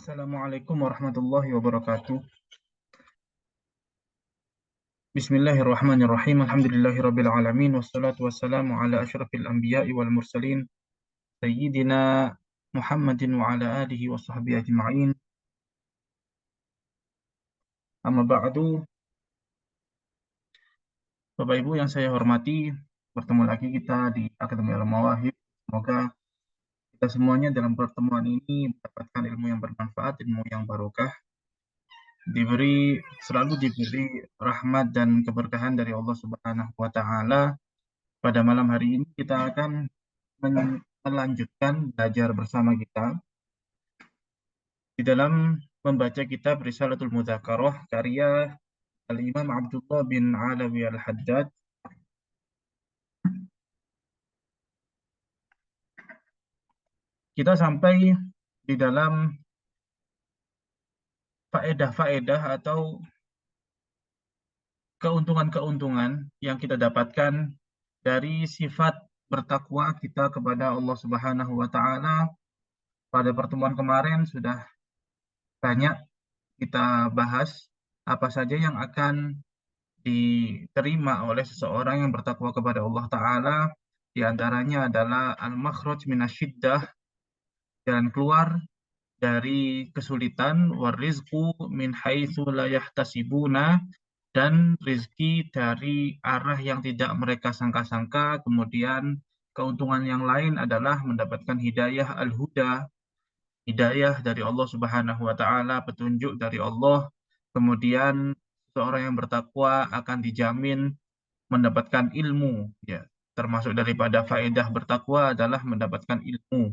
Assalamualaikum warahmatullahi wabarakatuh. Bismillahirrahmanirrahim. Alhamdulillahirabbil alamin wassalatu wassalamu ala asyrafil anbiya'i wal mursalin sayyidina Muhammadin wa ala alihi wa sahbihi ajma'in. Amma ba'du. Bapak Ibu yang saya hormati, bertemu lagi kita di Akademi Al-Mawahib. Semoga kita semuanya dalam pertemuan ini mendapatkan ilmu yang bermanfaat, ilmu yang barokah, selalu diberi rahmat dan keberkahan dari Allah Subhanahu wa taala. Pada malam hari ini kita akan melanjutkan belajar bersama kita di dalam membaca kitab Risalatul Mudzakarah karya Al-Imam Abdullah bin Alawi Al-Haddad. Kita sampai di dalam faedah-faedah atau keuntungan-keuntungan yang kita dapatkan dari sifat bertakwa kita kepada Allah Subhanahu wa taala. Pada pertemuan kemarin sudah banyak kita bahas apa saja yang akan diterima oleh seseorang yang bertakwa kepada Allah Ta'ala. Di antaranya adalah al-makhraj minasyiddah, jalan keluar dari kesulitan, warizqu min haitsu la yahtasibuna, dan rizki dari arah yang tidak mereka sangka-sangka. Kemudian keuntungan yang lain adalah mendapatkan hidayah al-huda, hidayah dari Allah Subhanahu wa taala, petunjuk dari Allah. Kemudian seorang yang bertakwa akan dijamin mendapatkan ilmu, ya. Termasuk daripada faedah bertakwa adalah mendapatkan ilmu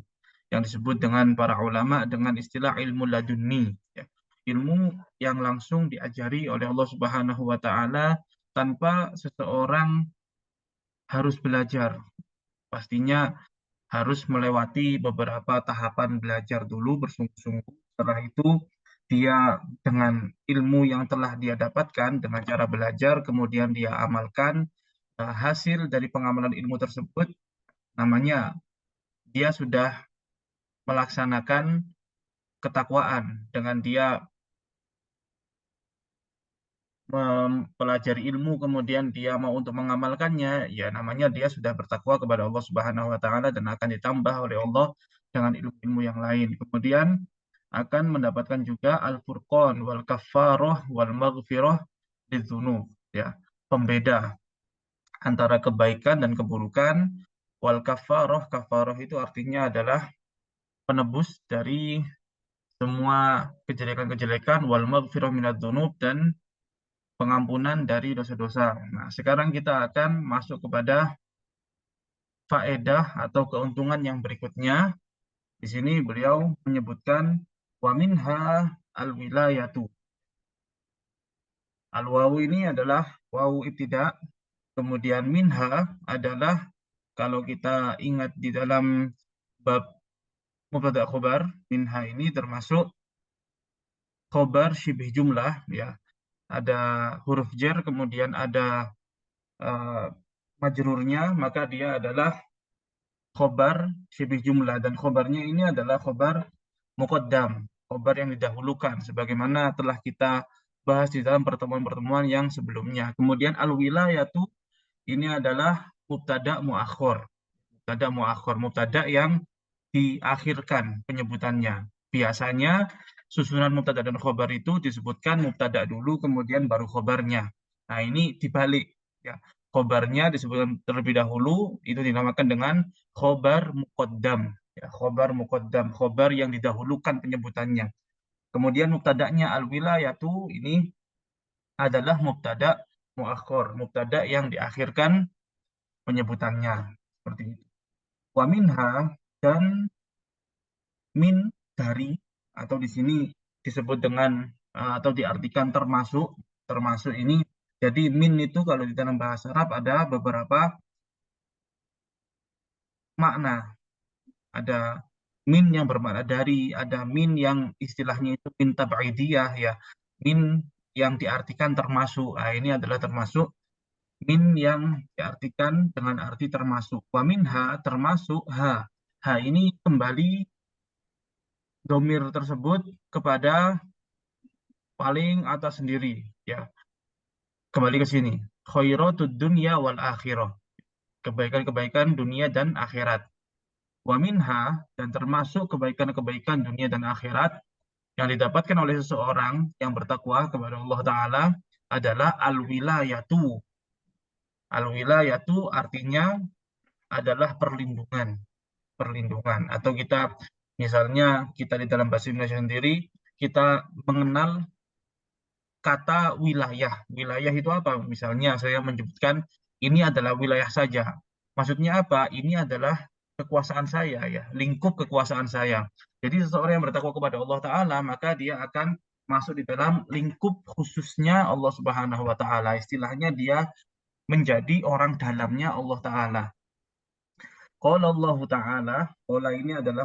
yang disebut dengan para ulama dengan istilah ilmu laduni, ya. Ilmu yang langsung diajari oleh Allah Subhanahu wa taala tanpa seseorang harus belajar. Pastinya harus melewati beberapa tahapan belajar dulu bersungguh-sungguh. Setelah itu dia dengan ilmu yang telah dia dapatkan dengan cara belajar, kemudian dia amalkan. Hasil dari pengamalan ilmu tersebut namanya dia sudah melaksanakan ketakwaan. Dengan dia mempelajari ilmu kemudian dia mau untuk mengamalkannya, ya namanya dia sudah bertakwa kepada Allah Subhanahu wa taala dan akan ditambah oleh Allah dengan ilmu-ilmu yang lain. Kemudian akan mendapatkan juga al-furqan wal kaffarah wal maghfirah lidzunub, ya. Pembeda antara kebaikan dan keburukan. Wal kaffarah, kaffarah itu artinya adalah penebus dari semua kejelekan-kejelekan, wal maghfirah minadz-dzunub, dan pengampunan dari dosa-dosa. Nah, sekarang kita akan masuk kepada faedah atau keuntungan yang berikutnya. Di sini beliau menyebutkan wa minha al-wilayatu. Al-wawu ini adalah wawu ibtida, kemudian minha adalah, kalau kita ingat di dalam bab mubtada khobar, minha ini termasuk khobar syibih jumlah, ya. Ada huruf jar, kemudian ada uh, majrurnya, maka dia adalah khobar syibih jumlah, dan khobarnya ini adalah khobar muqaddam, khobar yang didahulukan sebagaimana telah kita bahas di dalam pertemuan-pertemuan yang sebelumnya. Kemudian al-wilayatu ini adalah mubtada muakhor. Mubtada yang diakhirkan penyebutannya. Biasanya susunan mubtada dan khobar itu disebutkan mubtada dulu kemudian baru khobarnya. Nah, ini dibalik, ya. Khobarnya disebutkan terlebih dahulu, itu dinamakan dengan khobar muqaddam, ya. Khobar muqaddam, khobar yang didahulukan penyebutannya. Kemudian mubtadanya al-wilayatu ini adalah mubtada muakhor, mubtada yang diakhirkan penyebutannya, seperti itu. Wa minha, dan min dari, atau di sini disebut dengan atau diartikan termasuk. Termasuk ini, jadi min itu kalau di dalam bahasa Arab ada beberapa makna. Ada min yang bermakna dari, ada min yang istilahnya itu min tabaidiyah, ya. Min yang diartikan termasuk. Nah, ini adalah termasuk min yang diartikan dengan arti termasuk. Wa minha, termasuk ha. Ha ini kembali domir tersebut kepada paling atas sendiri, ya. Kembali ke sini. Khairatud dunya wal akhirah. Kebaikan-kebaikan dunia dan akhirat. Wa minha, dan termasuk kebaikan-kebaikan dunia dan akhirat yang didapatkan oleh seseorang yang bertakwa kepada Allah Ta'ala adalah al-wilayatu. Al-wilayatu artinya adalah perlindungan. Perlindungan. Atau kita, misalnya kita di dalam bahasa Indonesia sendiri, kita mengenal kata wilayah. Wilayah itu apa? Misalnya saya menyebutkan ini adalah wilayah saja. Maksudnya apa? Ini adalah kekuasaan saya, ya, lingkup kekuasaan saya. Jadi seseorang yang bertakwa kepada Allah Ta'ala, maka dia akan masuk di dalam lingkup khususnya Allah Subhanahu wa Ta'ala. Istilahnya dia menjadi orang dalamnya Allah Ta'ala. Qala Allah Ta'ala, qala ini adalah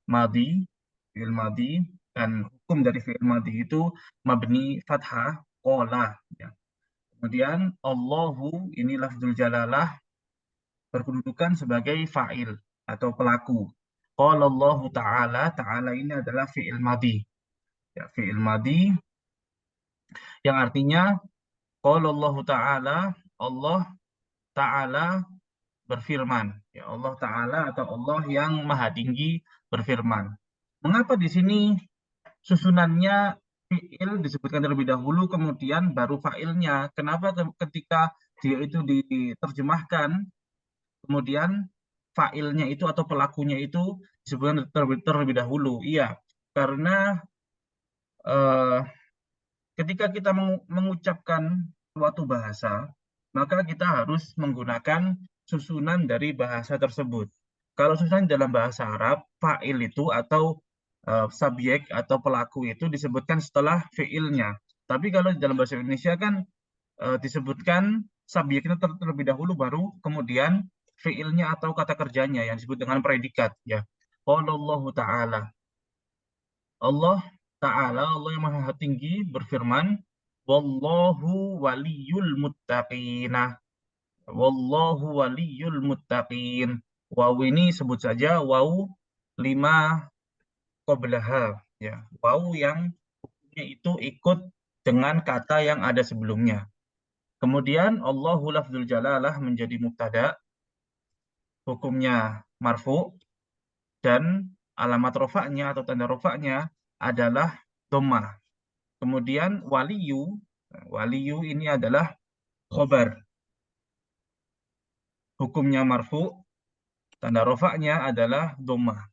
madi, fi'il madi, dan hukum dari fi'il madi itu mabni fathah qala, ya. Kemudian Allahu ini lafzul jalalah berkedudukan sebagai fa'il atau pelaku. Qala Allah Ta'ala, Ta'ala ini adalah fi'il madi, ya, fi'il madi yang artinya qala Allah Ta'ala, Allah Ta'ala berfirman, ya, Allah Ta'ala atau Allah yang maha tinggi berfirman. Mengapa di sini susunannya fiil disebutkan terlebih dahulu, kemudian baru fa'ilnya? Kenapa ketika dia itu diterjemahkan, kemudian fa'ilnya itu atau pelakunya itu disebutkan terlebih dahulu? Iya, karena eh, ketika kita mengucapkan suatu bahasa, maka kita harus menggunakan susunan dari bahasa tersebut. Kalau susunan dalam bahasa Arab, fa'il itu atau subjek atau pelaku itu disebutkan setelah fi'ilnya. Tapi kalau di dalam bahasa Indonesia kan disebutkan subjeknya terlebih dahulu, baru kemudian fi'ilnya atau kata kerjanya yang disebut dengan predikat, ya. Qala Allah Ta'ala. Allah Ta'ala, Allah yang maha tinggi berfirman, Wallahu waliyul muttaqinah. Wallahu waliyul muttaqin. Waw ini sebut saja waw lima qablaha, ya. Waw yang hukumnya itu ikut dengan kata yang ada sebelumnya. Kemudian Allahu lafzul jalalah menjadi mubtada, hukumnya marfu, dan alamat rofaknya atau tanda rofaknya adalah dhammah. Kemudian waliyu, waliyu ini adalah khobar. Hukumnya marfu, tanda rofaknya adalah dhammah.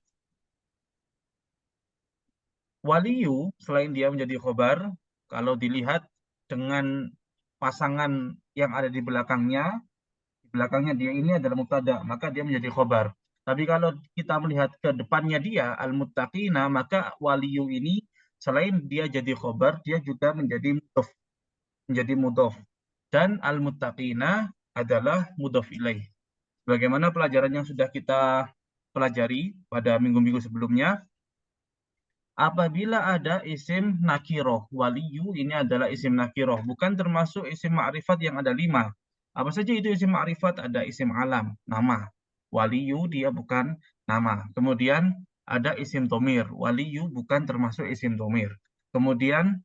Waliyu, selain dia menjadi khobar, kalau dilihat dengan pasangan yang ada di belakangnya dia ini adalah mubtada, maka dia menjadi khobar. Tapi kalau kita melihat ke depannya dia, al-muttaqina, maka waliyu ini selain dia jadi khobar, dia juga menjadi mudhof. Dan al-muttaqina adalah mudhof ilaih. Bagaimana pelajaran yang sudah kita pelajari pada minggu-minggu sebelumnya, apabila ada isim nakiroh, waliyu ini adalah isim nakiroh, bukan termasuk isim ma'rifat yang ada 5. Apa saja itu isim ma'rifat? Ada isim alam, nama. Waliyu dia bukan nama. Kemudian ada isim domir, waliyu bukan termasuk isim domir. Kemudian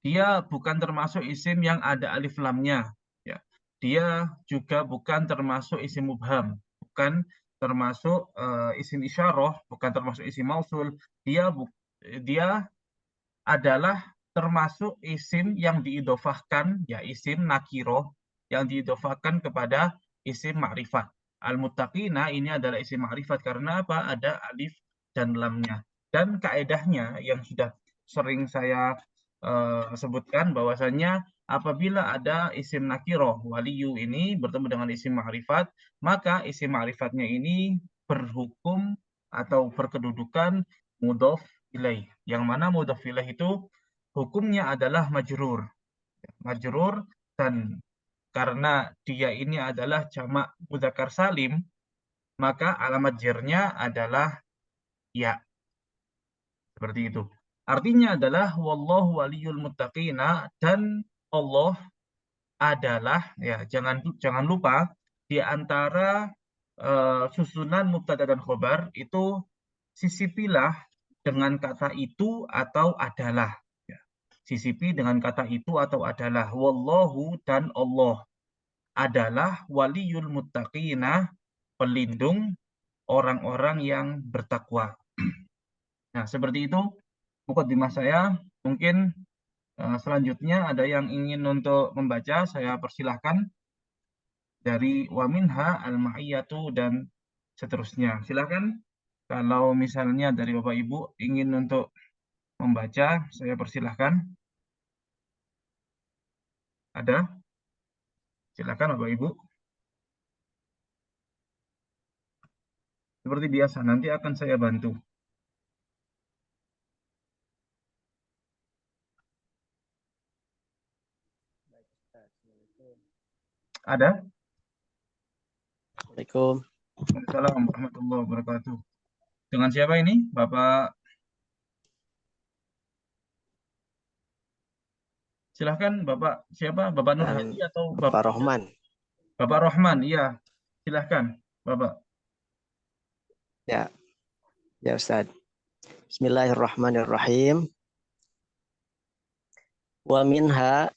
dia bukan termasuk isim yang ada alif lamnya, ya. Dia juga bukan termasuk isim mubham, bukan termasuk isim isyarah, bukan termasuk isim mausul. Dia adalah termasuk isim yang diidofahkan, ya, isim nakiroh yang diidofahkan kepada isim ma'rifat. Al-muttaqina ini adalah isim ma'rifat karena apa? Ada alif dan lamnya. Dan kaedahnya yang sudah sering saya sebutkan bahwasanya apabila ada isim nakiroh, waliyu ini bertemu dengan isim ma'rifat, maka isim ma'rifatnya ini berhukum atau berkedudukan mudhof ilaih. Yang mana mudhof ilaih itu hukumnya adalah majrur. Majrur, dan karena dia ini adalah jamak mudzakkar salim, maka alamat jernya adalah ya. Seperti itu. Artinya adalah wallahu waliyul muttaqina, dan Allah adalah, ya, jangan lupa di antara susunan mubtada dan khobar itu sisipilah dengan kata itu atau adalah. Ya. Sisipi dengan kata itu atau adalah. Wallahu, dan Allah adalah waliyul muttaqina, pelindung orang-orang yang bertakwa. Nah, seperti itu mukadimah saya. Mungkin selanjutnya ada yang ingin untuk membaca, saya persilahkan dari waminha al-ma'iyatu dan seterusnya. Silakan kalau misalnya dari Bapak Ibu ingin untuk membaca, saya persilahkan. Ada? Silakan Bapak Ibu. Seperti biasa, nanti akan saya bantu. Ada? Assalamualaikum. Waalaikumsalam warahmatullahi wabarakatuh. Dengan siapa ini? Bapak? Silahkan Bapak siapa? Bapak Nur Hadi atau Bapak Bapak Rohman. Bapak Rohman? Iya. Silahkan Bapak. Ya, ya Ustaz. Bismillahirrahmanirrahim. Wa minha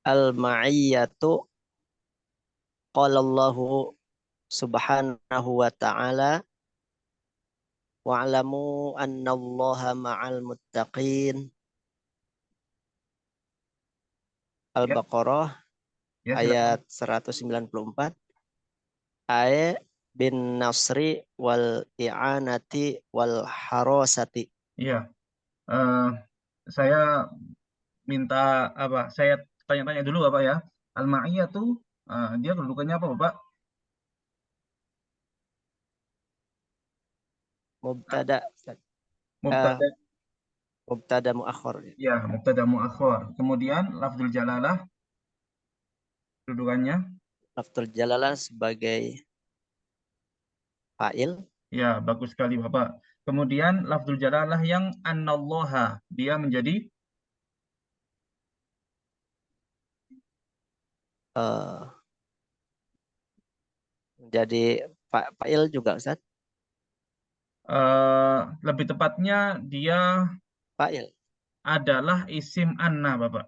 al-ma'iyyatu qala Allahu subhanahu wa ta'ala wa'lamu annallaha ma'al muttaqin. Ya, Al-Baqarah ya silakan. ayat 194. Ayat bin nasri wal i'anati wal harosati. Iya. Eh, saya minta apa? Saya tanya-tanya dulu Bapak ya. Al-Ma'iyah tuh dia kedudukannya apa Bapak? Mubtada uh, Mubtada. mubtada muakhir. Ya, mubtada muakhir. Kemudian lafzul jalalah kedudukannya. Lafzul jalalah sebagai fa'il. Ya, bagus sekali Bapak. Kemudian lafzul jalalah yang annallaha dia menjadi Menjadi fa'il juga Ustaz. lebih tepatnya dia Fa'il. adalah isim anna Bapak.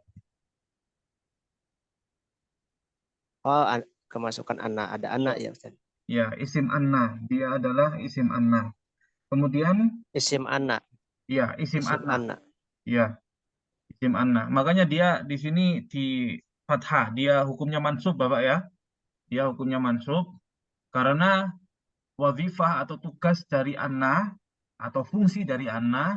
Oh, kemasukan anak, ada anak Ya, ya Ustaz. ya, isim anna. Dia adalah isim anna. Kemudian Isim anak, ya, isim isim anna. anak. Ya, isim anna. Makanya dia di sini di fathah. Dia hukumnya mansub Bapak ya. Dia hukumnya mansub karena wazifah atau tugas dari anna atau fungsi dari anna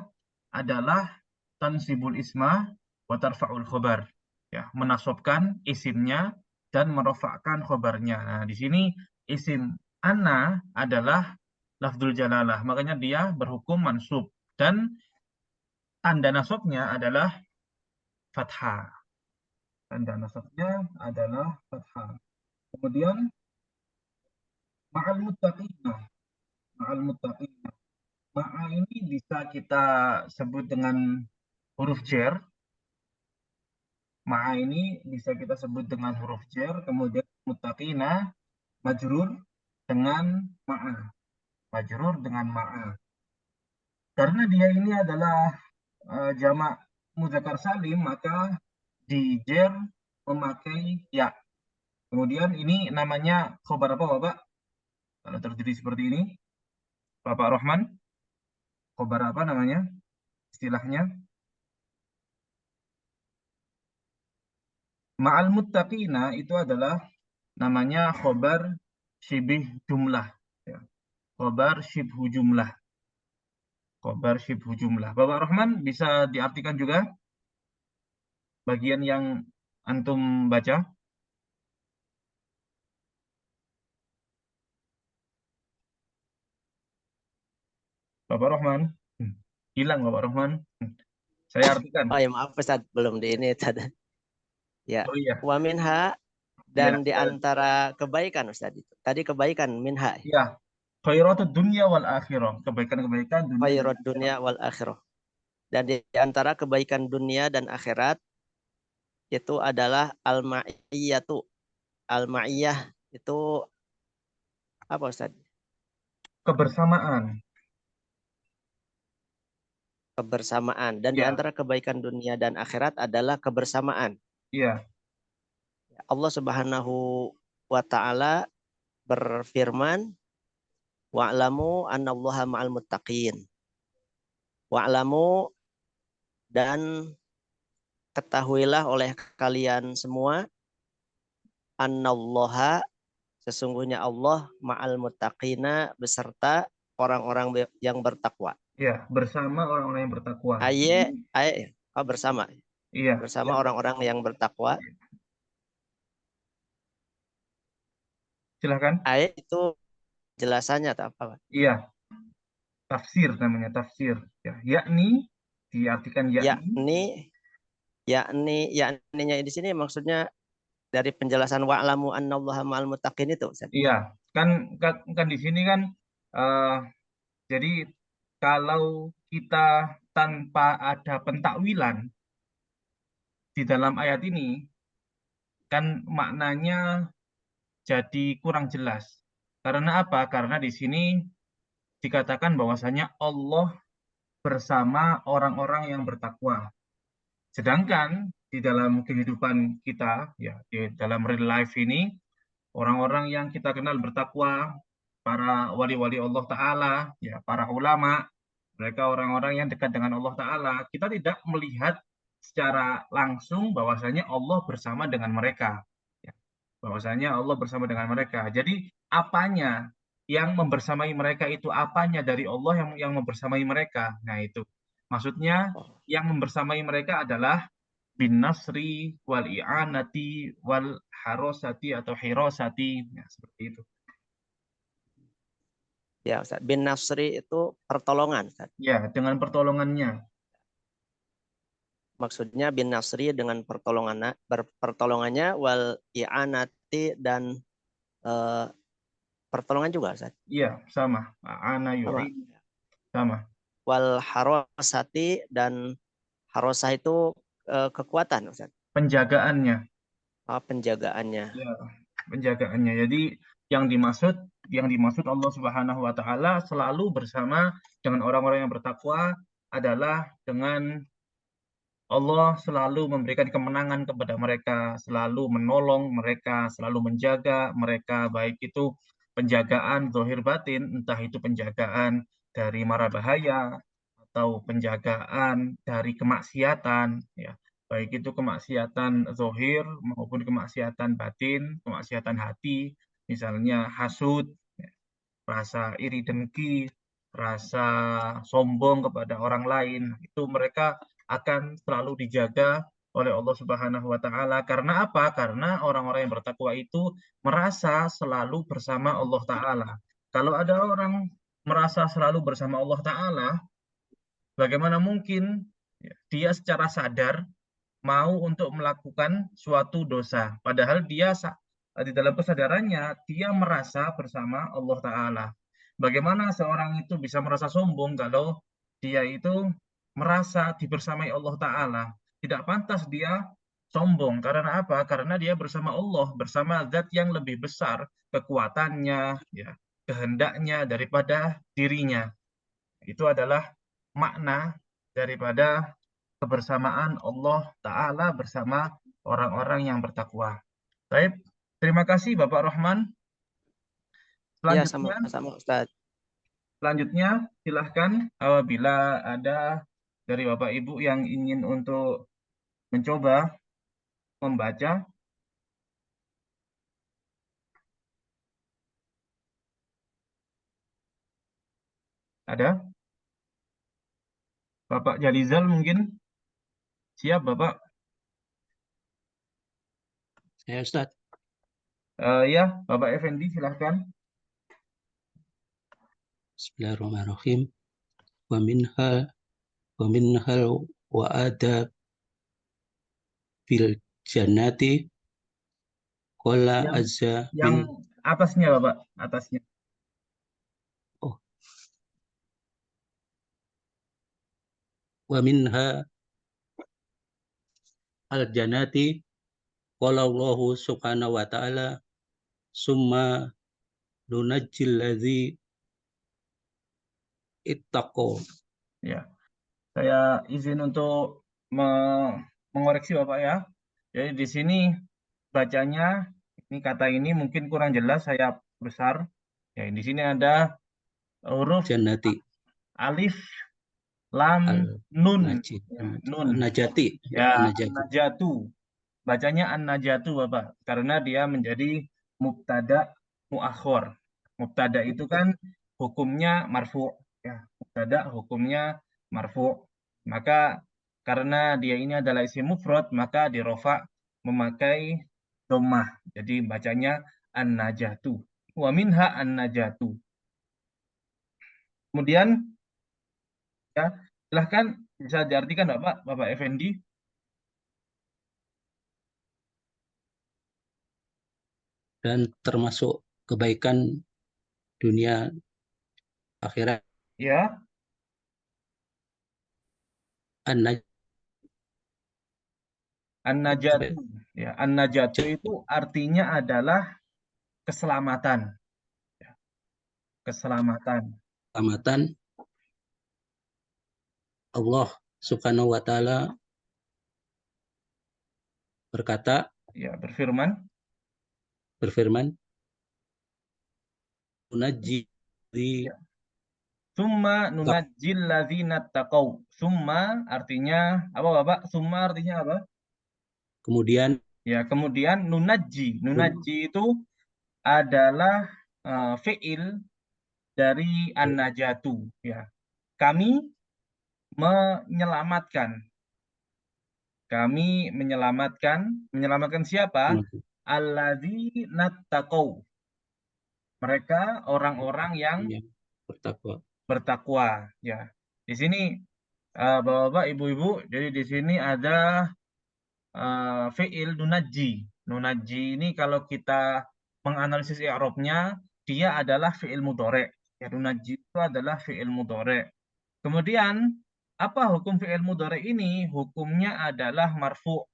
adalah tansibul isma wa tarfa'ul khobar. Ya, menasobkan isimnya dan merofakkan khobarnya. Nah, di sini isim anna adalah lafzul jalalah. Makanya dia berhukum mansub dan tanda nasabnya adalah fathah. Tanda nasabnya adalah fathah. Kemudian ma'al muttaqinah. Ma'al muttaqinah. Ma'a ini bisa kita sebut dengan huruf jer. Ma'a ini bisa kita sebut dengan huruf jer. Kemudian muttaqinah majrur dengan ma'a. Majrur dengan ma'a. Karena dia ini adalah jamak muzakkar salim, maka di jer memakai ya. Kemudian ini namanya khobar apa Bapak? Kalau terjadi seperti ini, Bapak Rohman, khobar apa namanya? Istilahnya ma'al muttaqina itu adalah namanya khobar syibih jumlah. Ya. Khobar syibhu jumlah. Khobar syibhu jumlah. Bapak Rohman bisa diartikan juga bagian yang antum baca? Bapak Rohman. Hilang Bapak Rohman. Saya artikan. Oh ya maaf Ustaz, belum di ini tadi. Ya. Oh iya. Wa minha Ya, dan di antara kebaikan Ustaz itu. Tadi kebaikan minha. ya. Khairatud dunya wal akhirah. Kebaikan-kebaikan dunia dan Khairud akhirat. dunia wal akhirah. Dan di antara kebaikan dunia dan akhirat itu adalah al-ma'iyyatu. Al-ma'iyyah itu apa Ustaz? Kebersamaan. kebersamaan. Dan di Ya, antara kebaikan dunia dan akhirat adalah kebersamaan. iya, Allah Subhanahu wa taala berfirman, wa'lamu annallaha ma'al muttaqin. Wa'lamu, dan ketahuilah oleh kalian semua, annallaha, sesungguhnya Allah, ma'al muttaqina, beserta orang-orang yang bertakwa. iya, bersama orang-orang yang bertakwa. Bersama. Iya, Bersama orang-orang yang bertakwa. silahkan. Ayat itu jelasannya atau apa? Iya, tafsir namanya tafsir. Ya, yakni diartikan yakni. Yakni, yakninya di sini maksudnya dari penjelasan wa'lamu annallaha ma'al muttaqin itu, Ustaz. Iya, kan, kan di sini kan, eh, jadi kalau kita tanpa ada pentakwilan di dalam ayat ini, kan maknanya jadi kurang jelas. Karena apa? Karena di sini dikatakan bahwasanya Allah bersama orang-orang yang bertakwa. Sedangkan di dalam kehidupan kita, ya, di dalam real life ini, orang-orang yang kita kenal bertakwa, para wali-wali Allah Ta'ala, ya, para ulama, mereka orang-orang yang dekat dengan Allah Ta'ala, kita tidak melihat secara langsung bahwasanya Allah bersama dengan mereka. Ya, bahwasanya Allah bersama dengan mereka. Jadi apanya yang membersamai mereka itu, apanya dari Allah yang membersamai mereka. Nah itu. Maksudnya yang membersamai mereka adalah bin nasri wal i'anati wal harosati atau hirosati, ya, seperti itu. Ya, Ustaz. Bin Nasri itu pertolongan, Ustaz. Ya, dengan pertolongannya. Maksudnya bin Nasri dengan pertolongannya, wal i'anati, dan eh, pertolongan juga, Ustaz. Iya, sama. Ana Sama. yu'in, sama. Wal harosati, dan harosah itu kekuatan, Ustaz. Penjagaannya. Penjagaannya. Ya, penjagaannya. Jadi yang dimaksud Allah Subhanahu wa taala selalu bersama dengan orang-orang yang bertakwa adalah dengan Allah selalu memberikan kemenangan kepada mereka, selalu menolong mereka, selalu menjaga mereka, baik itu penjagaan zahir batin, entah itu penjagaan dari mara bahaya atau penjagaan dari kemaksiatan, ya, baik itu kemaksiatan zahir maupun kemaksiatan batin, kemaksiatan hati, misalnya hasud, ya, rasa iri dengki, rasa sombong kepada orang lain, itu mereka akan selalu dijaga oleh Allah Subhanahu wa taala. Karena apa? Karena orang-orang yang bertakwa itu merasa selalu bersama Allah taala. Kalau ada orang merasa selalu bersama Allah taala, bagaimana mungkin, ya, dia secara sadar mau untuk melakukan suatu dosa, padahal dia di dalam kesadarannya dia merasa bersama Allah Ta'ala. Bagaimana seorang itu bisa merasa sombong kalau dia itu merasa dibersamai Allah Ta'ala? Tidak pantas dia sombong. Karena apa? Karena dia bersama Allah, bersama zat yang lebih besar kekuatannya, ya, kehendaknya daripada dirinya. Itu adalah makna daripada kebersamaan Allah Ta'ala bersama orang-orang yang bertakwa. Baik, terima kasih Bapak Rohman. Ya, Selanjutnya, sama-sama, Ustaz. selanjutnya silahkan apabila ada dari Bapak Ibu yang ingin untuk mencoba membaca, ada Bapak Jalizal mungkin, siap Bapak? Saya Ustaz. Ya, Bapak Effendi silahkan. Bismillahirrahmanirrahim. Wa minhal wa adab fil jannati qala Yang azza yang min atasnya Bapak, atasnya. oh wa minha al jannati qala Allahu subhanahu wa ta'ala summa nunajjil ladzi ittaqo. Ya, Saya izin untuk mengoreksi Bapak ya. Jadi di sini bacanya ini kata ini mungkin kurang jelas saya besar. Ya, di sini ada huruf Jannati alif, lam, nun. al-najati Ya, nun. najati ya Ya, najati. an-najatu. Bacanya an-najatu Bapak karena dia menjadi mubtada muakhor. Mubtada itu kan hukumnya marfu ya. Mubtada hukumnya marfu. Maka karena dia ini adalah isim mufrad maka dirofa memakai dhammah. Jadi bacanya an-najatu. Wa minha an-najatu. Kemudian ya, silahkan bisa diartikan Bapak Effendi. Dan termasuk kebaikan dunia akhirat. Ya, An-najati an-najatu. Ya, an-najatu itu artinya adalah keselamatan. Ya, keselamatan. keselamatan. Allah Subhanahu wa taala berkata, Ya, berfirman, berfirman, "Unajji ya. Summa nunajjil ladzina taqau. Summa artinya apa Bapak? Summa artinya apa? kemudian Ya, kemudian nunajji. Nunajji itu adalah fiil dari an-najatu, ya. Kami menyelamatkan. Kami menyelamatkan siapa? Alladzina taqau. Mereka orang-orang yang bertakwa. bertakwa, ya. Di sini Bapak-bapak, ibu-ibu, jadi di sini ada fiil nunaji. Nunaji ini kalau kita menganalisis i'rabnya, dia adalah fiil mudhari'. Ya, nunaji itu adalah fiil mudhari'. Kemudian apa hukum fiil mudhari' ini? Hukumnya adalah marfu'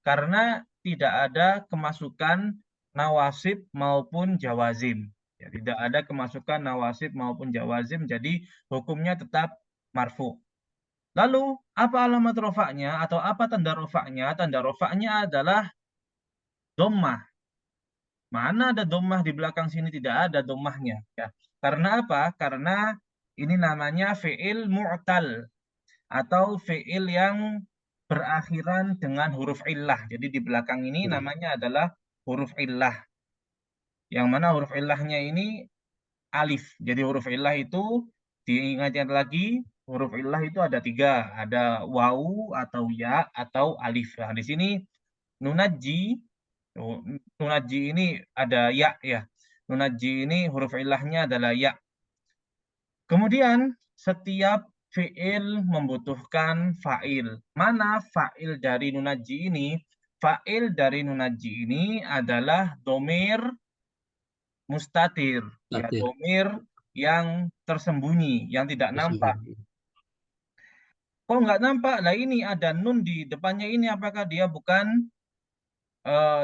karena tidak ada kemasukan nawasib maupun jawazim. Ya, tidak ada kemasukan nawasib maupun jawazim, jadi hukumnya tetap marfu'. Lalu, apa alamat rofaknya atau apa tanda rofaknya? Tanda rofaknya adalah dhammah. Mana ada dhammah di belakang sini? Tidak ada dhammahnya. Ya. Karena apa? Karena ini namanya fi'il mu'tal atau fi'il yang berakhiran dengan huruf illah. Jadi di belakang ini namanya adalah huruf illah. Yang mana huruf illahnya ini alif. Jadi huruf illah itu diingat lagi, huruf illah itu ada 3, ada wawu atau ya atau alif. Nah, di sini nunaji, nunaji ini ada ya. Nunaji ini huruf illahnya adalah ya. Kemudian setiap fiil membutuhkan fa'il. Mana fa'il dari nunaji ini? Fa'il dari nunaji ini adalah domir mustatir, ya, domir yang tersembunyi, yang tidak nampak. Kok nggak nampak? Lah ini ada nun di depannya ini, apakah dia bukan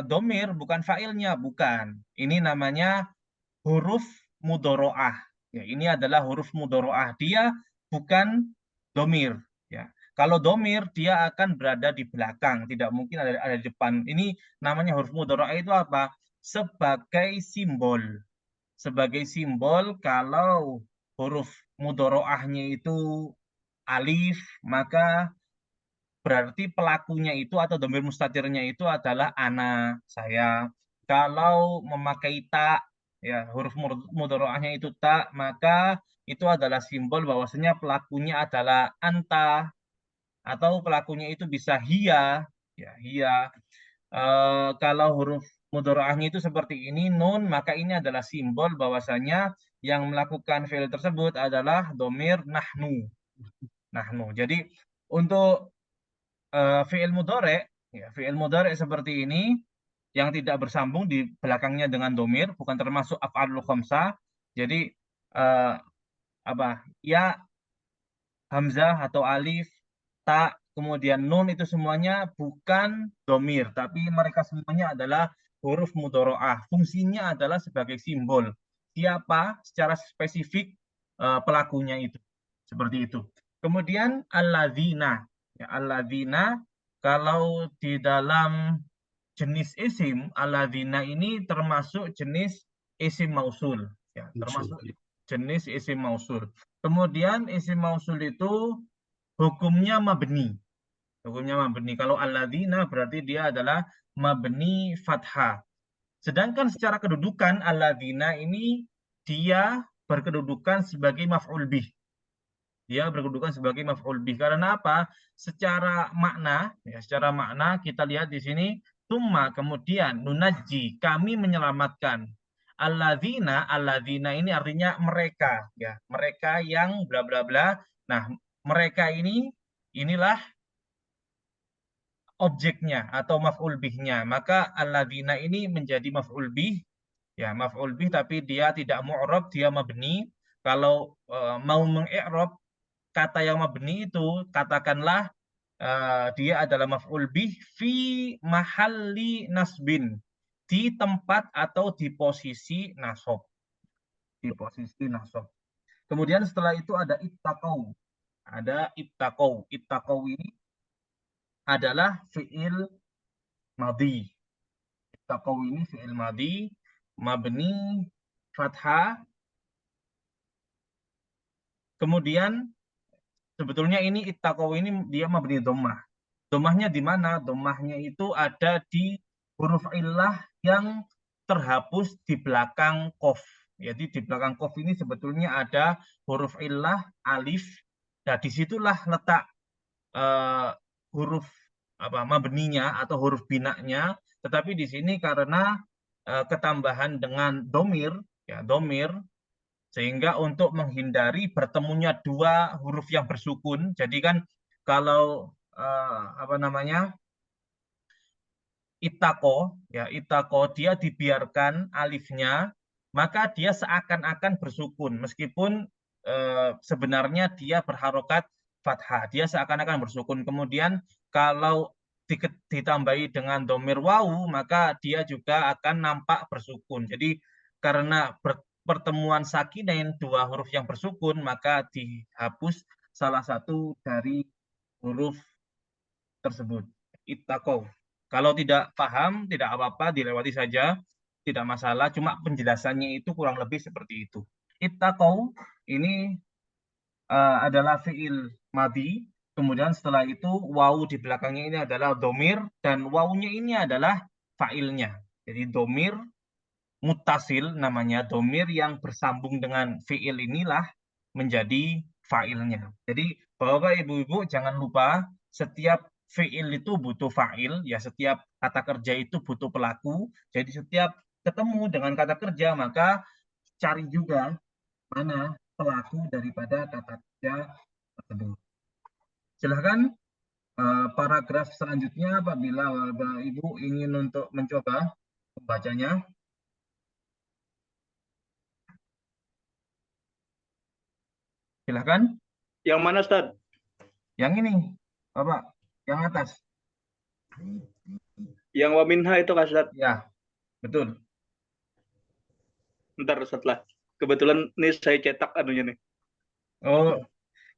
domir, bukan fa'ilnya? Bukan. Ini namanya huruf mudoro'ah. Ya, ini adalah huruf mudoro'ah. Dia bukan domir. Ya. Kalau domir, dia akan berada di belakang. Tidak mungkin ada di depan. Ini namanya huruf mudoro'ah itu apa? Sebagai simbol. Sebagai simbol kalau huruf mudoro'ahnya itu alif, maka berarti pelakunya itu atau domir mustatirnya itu adalah ana, saya. Kalau memakai ta, ya huruf mudhoro'ahnya itu ta, maka itu adalah simbol bahwasanya pelakunya adalah anta atau pelakunya itu bisa hiya, ya hiya. Kalau huruf mudhoro'ahnya itu seperti ini nun, maka ini adalah simbol bahwasanya yang melakukan fi'il tersebut adalah domir nahnu. Nahnu. Jadi untuk fi'il mudhari', ya, fi'il mudhari' seperti ini yang tidak bersambung di belakangnya dengan domir, bukan termasuk af'alul khamsah. Jadi apa? Ya, hamzah atau alif, ta, kemudian nun itu semuanya bukan domir, tapi mereka semuanya adalah huruf mudhoro'ah. Fungsinya adalah sebagai simbol siapa secara spesifik pelakunya itu. Seperti itu. Kemudian alladzina. Ya, alladzina kalau di dalam jenis isim, alladzina ini termasuk jenis isim mausul. Ya, termasuk jenis isim mausul. Kemudian isim mausul itu hukumnya mabni. Hukumnya mabni. Kalau alladzina berarti dia adalah mabni fathah. Sedangkan secara kedudukan alladzina ini dia berkedudukan sebagai maf'ul bih. Dia berkedudukan sebagai maf'ul bih. Karena apa? Secara makna, ya, secara makna kita lihat di sini, tumma kemudian nunaji, kami menyelamatkan. Alladzina ini artinya mereka, ya, mereka yang bla bla bla. Nah, mereka inilah objeknya atau maf'ul bihnya. Maka alladzina ini menjadi maf'ul bih, ya, maf'ul bih tapi dia tidak mu'rab, dia mabni. Kalau mau mengi'rab kata yang mabni itu katakanlah dia adalah maf'ul bih fi mahalli nasbin, di tempat atau di posisi nasab, di posisi nasab. Kemudian setelah itu ada ittaqau. Ada ittaqau. Ittaqau ini adalah fi'il madhi. Ittaqau ini fi'il madhi mabni fathah. Kemudian sebetulnya ini ittaqau ini dia mabni dhammah. Dhammahnya di mana? Dhammahnya itu ada di huruf illah yang terhapus di belakang qaf. Jadi di belakang qaf ini sebetulnya ada huruf illah alif. Nah, disitulah letak huruf mabninya atau huruf binanya. Tetapi di sini karena ketambahan dengan domir, ya domir, sehingga untuk menghindari bertemunya dua huruf yang bersukun. Jadi kan kalau itako, ya itako dia dibiarkan alifnya, maka dia seakan-akan bersukun meskipun sebenarnya dia berharokat fathah, dia seakan-akan bersukun. Kemudian kalau ditambahi dengan domir wawu, maka dia juga akan nampak bersukun. Jadi karena pertemuan sakinain dua huruf yang bersukun, maka dihapus salah satu dari huruf tersebut. Ittaqau. Kalau tidak paham, tidak apa-apa, dilewati saja, tidak masalah. Cuma penjelasannya itu kurang lebih seperti itu. Ittaqau ini adalah fi'il madhi. Kemudian setelah itu wawu di belakangnya ini adalah domir dan wawunya ini adalah fa'ilnya. Jadi domir mutasil namanya, domir yang bersambung dengan fi'il inilah menjadi fa'ilnya. Jadi Bapak Ibu-Ibu jangan lupa setiap fi'il itu butuh fa'il, ya setiap kata kerja itu butuh pelaku. Jadi setiap ketemu dengan kata kerja maka cari juga mana pelaku daripada kata kerja tersebut. Silahkan paragraf selanjutnya apabila Bapak Ibu ingin untuk mencoba membacanya. Silahkan. Yang mana, Ustaz? Yang ini, Bapak, yang atas. Yang waminha itu, Kak Ustaz? Ya, betul. Ntar setelah. Kebetulan nih saya cetak anunya nih. Oh,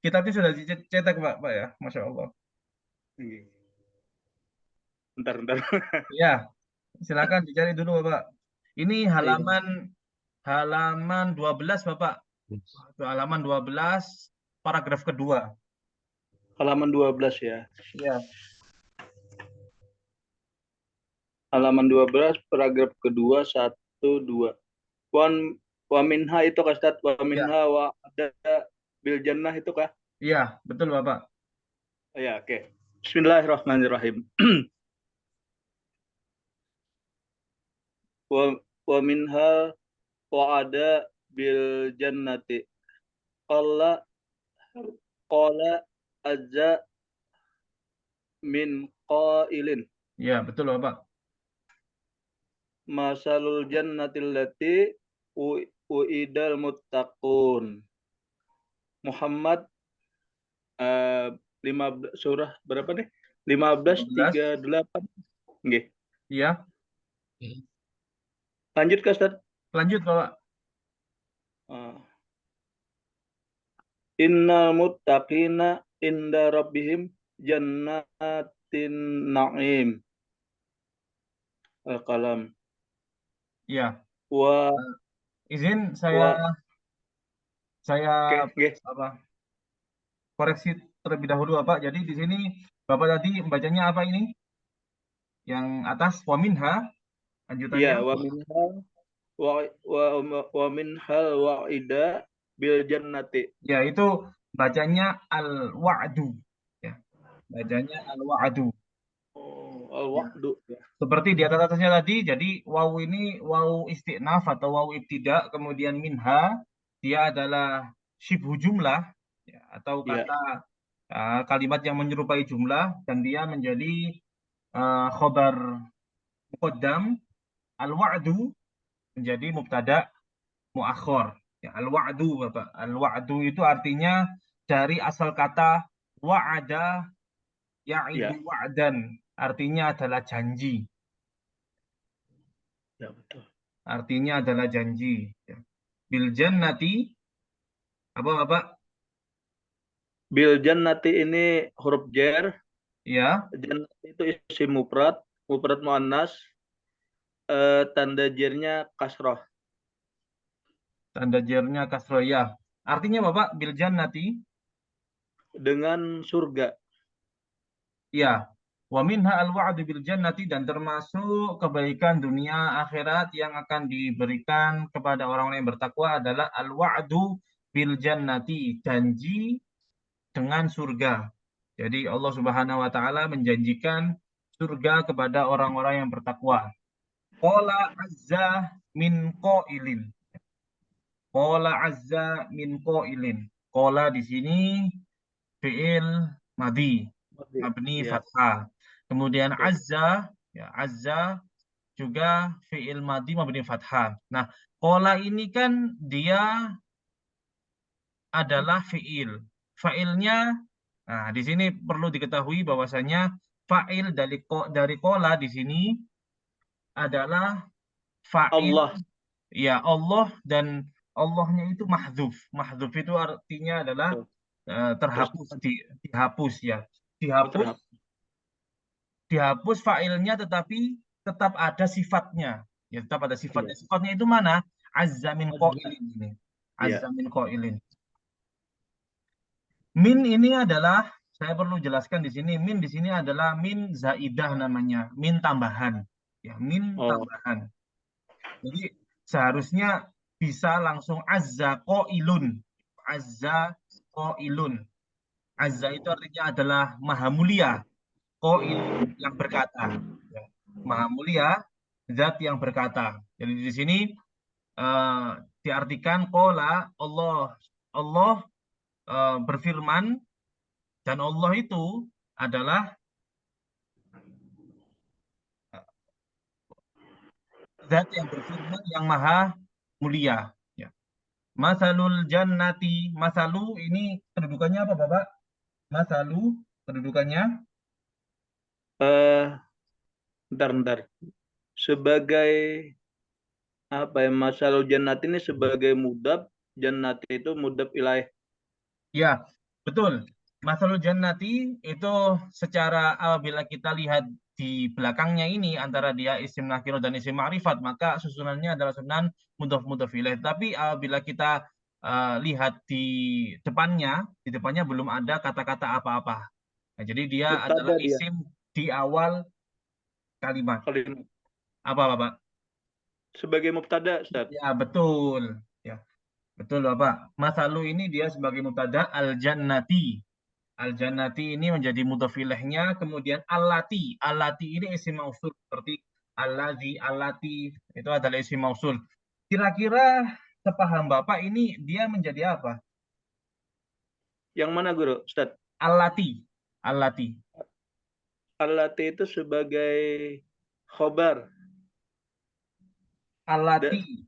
kitabnya sudah dicetak, Pak ya, Masya Allah. Ntar. Ya, silakan dicari dulu, Bapak. Ini halaman 12, Bapak. Halaman 12, paragraf kedua. Halaman 12 ya. Ya. Halaman 12, paragraf kedua, 1, 2. Wa minha itu, Kak Ustaz. Wa minha wa ada bil jannah itu, Kak? Iya, betul, Bapak. Oh, ya, oke. Bismillahirrahmanirrahim. Wa minha wa ada bil jannati. Qala azza min qailin. Iya, betul, Bapak. Masalul jannatil lati uidal muttaqun. Muhammad 15 surah berapa nih? 15:38. Nggih. Iya. Lanjut Kak Ustaz. Lanjut, Bapak. Innal muttaqina inda rabbihim jannatin na'im. Al-qalam. Ya, Wa izin wa saya oke. apa koreksi terlebih dahulu Bapak. Jadi di sini Bapak tadi bacanya apa ini? Yang atas waminha lanjutannya. Iya, wa minhal wa'ida bil jannati. Ya, itu bacanya al-wa'du. Ya, bacanya al-wa'du. Oh, Ya. al-wa'du. Seperti di atasnya tadi, jadi waw ini waw isti'naf atau waw ibtida, kemudian minha, dia adalah syibhu jumlah, ya, atau Iya, kata kalimat yang menyerupai jumlah, dan dia menjadi khobar muqaddam, al-wa'du menjadi mubtada muakhor. Ya, al-wa'du, Bapak. Al-wa'du itu artinya dari asal kata wa'ada ya'idu iya, wa'dan, artinya adalah janji. ya betul. Artinya adalah janji. Ya. Bil jannati apa Bapak? Bil jannati ini huruf jar. Ya, Jannati itu isim mufrad muannas. Tanda jarnya kasroh. tanda jarnya kasroh ya. Artinya Bapak bil jannati Dengan surga. ya. Wa minha al-wa'du bil jannati, dan termasuk kebaikan dunia akhirat yang akan diberikan kepada orang-orang yang bertakwa adalah al-wa'du bil jannati, janji dengan surga. Jadi Allah Subhanahu wa taala menjanjikan surga kepada orang-orang yang bertakwa. Qala azza min qailin. Qala azza min qailin. Qala di sini fi'il madhi mabni Iya, fathah. Kemudian betul. azza, ya azza juga fi'il madhi mabni fathah. Nah, qala ini kan dia adalah fi'il. Fa'ilnya, nah di sini perlu diketahui bahwasanya fa'il dari qala di sini adalah fa'il, Allah. ya Allah, dan Allahnya itu mahdzuf. Mahdzuf itu artinya adalah Betul. Terus terhapus, dihapus ya. Dihapus, terhapus. dihapus fa'ilnya, tetapi tetap ada sifatnya. Ya, tetap ada sifatnya. Iya. Sifatnya itu mana? Azza min Azza. qailin ini. Iya. Azza min qailin. Min ini adalah, saya perlu jelaskan di sini, min di sini adalah min zaidah namanya, min tambahan. Ya, min Oh, tambahan. Jadi seharusnya bisa langsung azza qailun. Azza qailun. Azza itu artinya adalah maha mulia. Qailun yang berkata. Ya. Maha mulia, zat yang berkata. Jadi di sini diartikan qala Allah berfirman, dan Allah itu adalah zat yang berfirman yang maha mulia. Ya. Masalul jannati, masalu ini kedudukannya apa Bapak? Masalu kedudukannya bentar. Sebagai apa ya? Masalul jannat ini sebagai mudab, jannat itu mudab ilaih. ya, betul. Masalul jannati itu secara apabila kita lihat di belakangnya ini antara dia isim nakiro dan isim ma'rifat, maka susunannya adalah susunan mudhaf ilaih. Tapi apabila kita lihat di depannya belum ada kata-kata apa-apa. Nah, jadi dia adalah Mubtada dia. isim di awal kalimat. Kalimat. Apa Bapak? Sebagai mubtada, Ustaz. Ya, betul. Ya, betul Bapak. Masalu ini dia sebagai mubtada al-jannati. Al-jannati ini menjadi mudhaf ilaihnya, kemudian allati. Allati ini isim mausul, seperti allazi, allati itu adalah isim mausul. Kira-kira sepaham Bapak ini dia menjadi apa? Yang mana Guru, Ustaz? Allati. Allati. Allati itu sebagai khobar. Allati.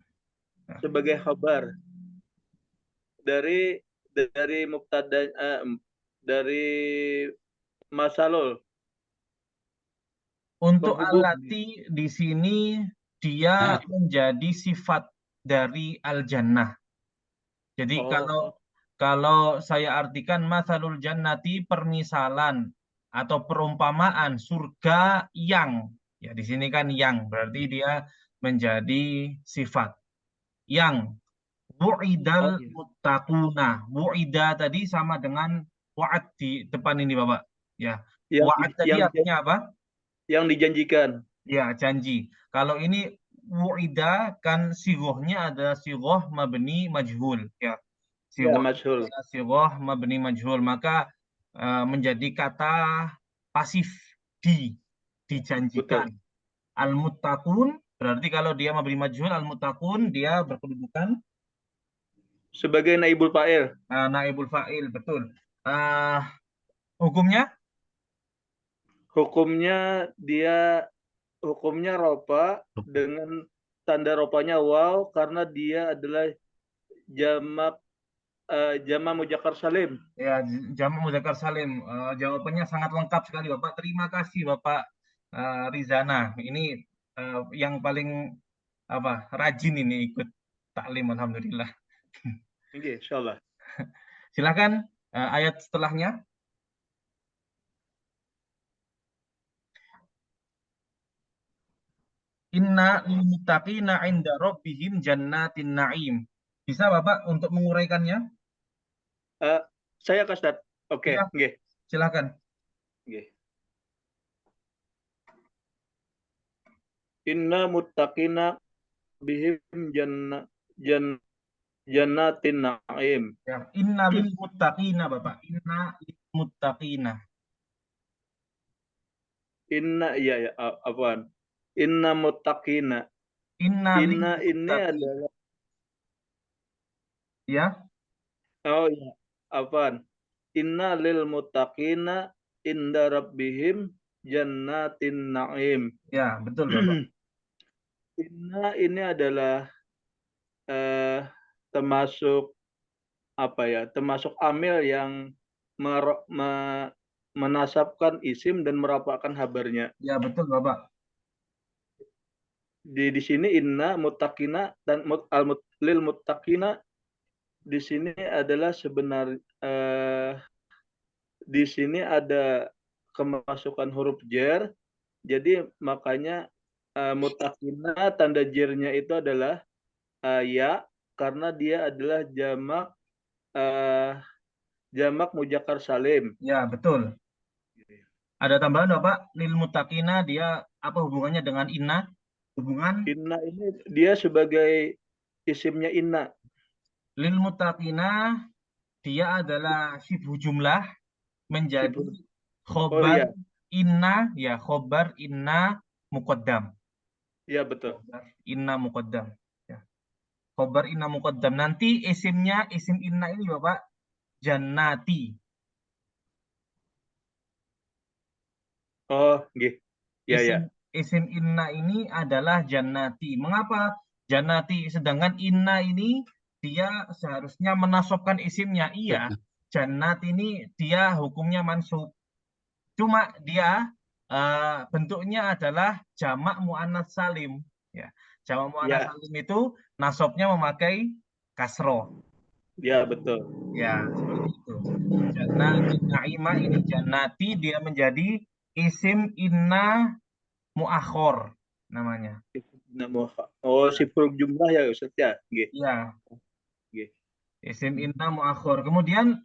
Sebagai khobar. Dari mubtada dari masalul. Untuk Menghubung. allati di sini dia menjadi sifat dari al-jannah. Jadi kalau Kalau saya artikan masalul jannati, permisalan atau perumpamaan surga yang, ya di sini kan yang berarti dia menjadi sifat yang Oh bu'idal iya. muttaquna. Bu'ida tadi sama dengan wa'ad di depan ini Bapak. Ya. Yang Wa'ad tadi artinya apa? yang dijanjikan. Ya, janji. Kalau ini wu'ida kan sigohnya adalah sigoh mabni majhul. Ya, Ya, sigoh Majhul. adalah sigoh mabni majhul. Maka menjadi kata pasif dijanjikan. Betul. Al-muttaqun berarti kalau dia mabni majhul, al-muttaqun dia berkedudukan Sebagai naibul fa'il. naibul fa'il, betul. Hukumnya Hukumnya ropa dengan tanda ropanya waw karena dia adalah jamak muzakkar salim. ya jamak mudzakkar salim. Jawabannya sangat lengkap sekali Bapak. Terima kasih Bapak Rizana. Ini yang paling rajin ini ikut taklim alhamdulillah. Oke, insyaallah. Silakan ayat setelahnya. Inna lil muttaqina 'inda rabbihim jannatin na'im. Bisa Bapak untuk menguraikannya? Saya Kasdat. Oke, Iya, nggih. silakan. Nggih. Inna muttaqina bihim jannatin na'im. Ya, inna lil muttaqina Bapak. Inna lil muttaqina. Inna ya apaan? Inna muttaqina. Inna lil Inna ini muttaqina. adalah Ya, oh ya, apaan? Inna lil muttaqina inda rabbihim jannatin na'im. ya, betul Bapak. Inna ini adalah termasuk termasuk amil yang menasabkan isim dan merapakkan habarnya. Ya, betul Bapak. Di sini inna muttaqina dan lil muttaqina di sini adalah di sini ada kemasukan huruf jar. Jadi makanya muttaqina tanda jarnya itu adalah ya karena dia adalah jamak muzakkar salim. Ya, betul. Ada tambahan Bapak, lil muttaqina dia apa hubungannya dengan inna? Hubungan Inna ini dia sebagai isimnya inna. lil muttaqina dia adalah sibuk jumlah menjadi Oh khobar iya, inna, ya khobar inna muqaddam. iya betul. Khobar inna muqaddam. Ya. Khobar inna muqaddam. Nanti isimnya, isim inna ini Bapak, jannati. Oh, nggih. Ya ya. Isim inna ini adalah jannati. Mengapa jannati? Sedangkan inna ini dia seharusnya menasobkan isimnya. Iya, jannat ini dia hukumnya mansub. Cuma dia bentuknya adalah jamak muannats salim. Ya, jamak muannats Ya, salim itu nasobnya memakai kasroh. ya betul. Ya, seperti itu. Jannati na'imah ini jannati dia menjadi isim inna muakhor namanya. Oh, sifrul jumlah ya Ustaz ya. Nggih. Ya, Nggih. isim inna muakhor. Kemudian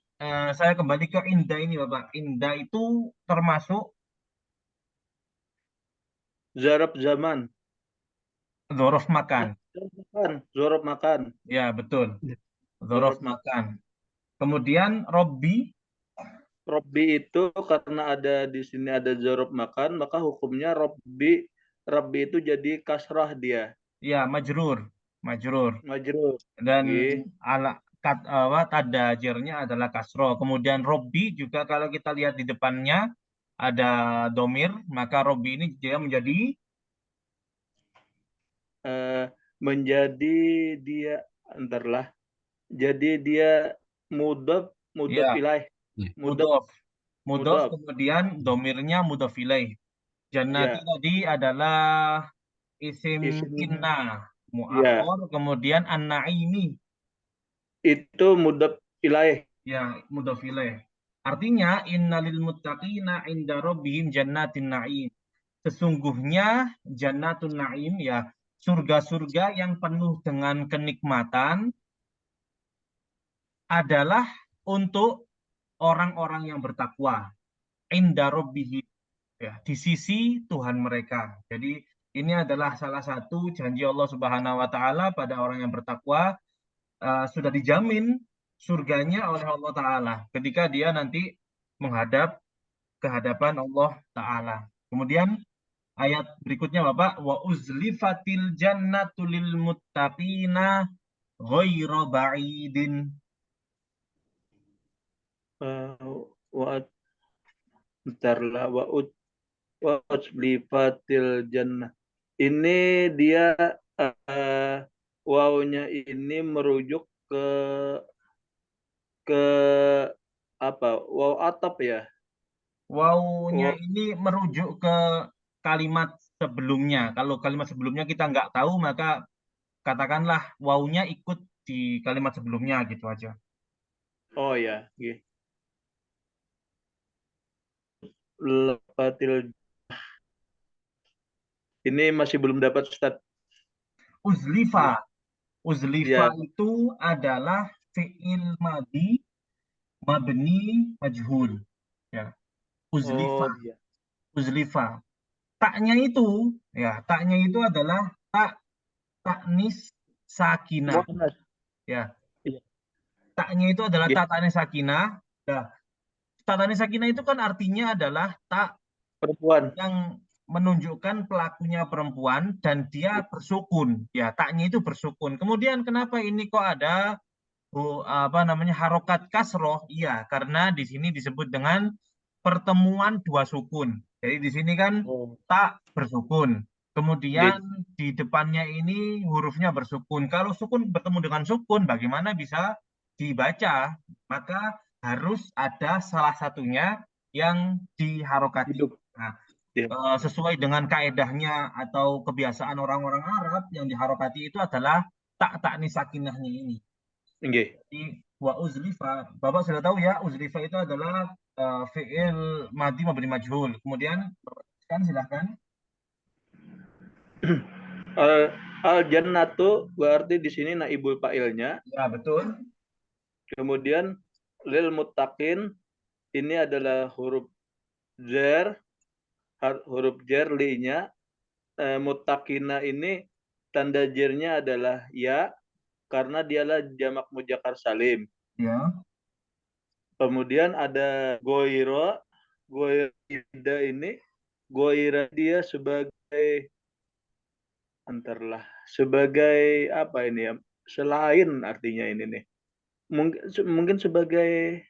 saya kembali ke inda ini Bapak. Inda itu termasuk Zarab zaman. dzaraf makan. Zarab makan. Ya, betul. Zarab Dzaraf makan. Kemudian Robbi, Robbi itu karena ada di sini ada zarab makan, maka hukumnya Robbi itu jadi kasrah dia. ya majrur, majrur. Majrur. Dan Nggih. tanda jarnya adalah kasro. Kemudian Robbi juga kalau kita lihat di depannya ada domir, maka Robbi ini dia menjadi Menjadi dia antarlah. Jadi dia mudhaf ya ilaih. mudof. Mudof Mudhaf. kemudian domirnya mudof ilaih. Jannati Ya, tadi adalah isim isimnya. inna Ya, muakhor kemudian an-naimi itu mudhaf ilaih. Ya, mudhof ilaih. Artinya innalil muttaqina inda rabbihim jannatin na'im. Sesungguhnya jannatun na'im ya, surga-surga yang penuh dengan kenikmatan adalah untuk orang-orang yang bertakwa. Inda rabbihim ya, di sisi Tuhan mereka. Jadi ini adalah salah satu janji Allah Subhanahu wa taala pada orang yang bertakwa, sudah dijamin surganya oleh Allah taala ketika dia nanti menghadap ke hadapan Allah taala. Kemudian ayat berikutnya Bapak, wa uzlifatil jannatu lil muttaqina ghairu ba'idin. Wa bentarlah wa uzlifatil jannah. Ini dia wawnya ini merujuk ke apa? Waw atap ya. Wawnya Waw, ini merujuk ke kalimat sebelumnya. Kalau kalimat sebelumnya kita nggak tahu, maka katakanlah wawnya ikut di kalimat sebelumnya gitu aja. oh ya, gitu. Lepatil. Ini masih belum dapat Ustaz. Uzlifa. Uzlifa Ya. itu adalah fi'il madi mabni majhul. Ya. Oh Uzlifa. iya. Uzlifa. Taknya itu, ya, taknya itu adalah taknis sakinah. Muannas. Ya. Iya. Taknya itu adalah Gitu. taknis sakinah. Ya. Taknis sakinah itu kan artinya adalah tak Perempuan. yang menunjukkan pelakunya perempuan dan dia bersukun. Ya, taknya itu bersukun. Kemudian kenapa ini kok ada harokat kasroh? Iya, karena di sini disebut dengan pertemuan dua sukun. Jadi di sini kan Oh. tak bersukun. Kemudian Gitu. di depannya ini hurufnya bersukun. Kalau sukun bertemu dengan sukun, bagaimana bisa dibaca? Maka harus ada salah satunya yang diharokati. Hidup. Nah, Ya. sesuai dengan kaedahnya atau kebiasaan orang-orang Arab, yang diharokati itu adalah tak sakinahnya ini. Nggih. Jadi wa uzlifa, Bapak sudah tahu ya, uzlifa itu adalah fi'il madi mabni majhul. Kemudian kan silahkan. Al jannatu berarti di sini naibul fa'ilnya. Ya, betul. Kemudian lil muttaqin ini adalah huruf jar, huruf jar li-nya. Muttaqina ini tanda jarnya adalah ya karena dialah jamak muzakkar salim. Ya. Kemudian ada goiro, goira ini, goira dia sebagai sebagai apa ini ya? Selain artinya ini nih. Mungkin sebagai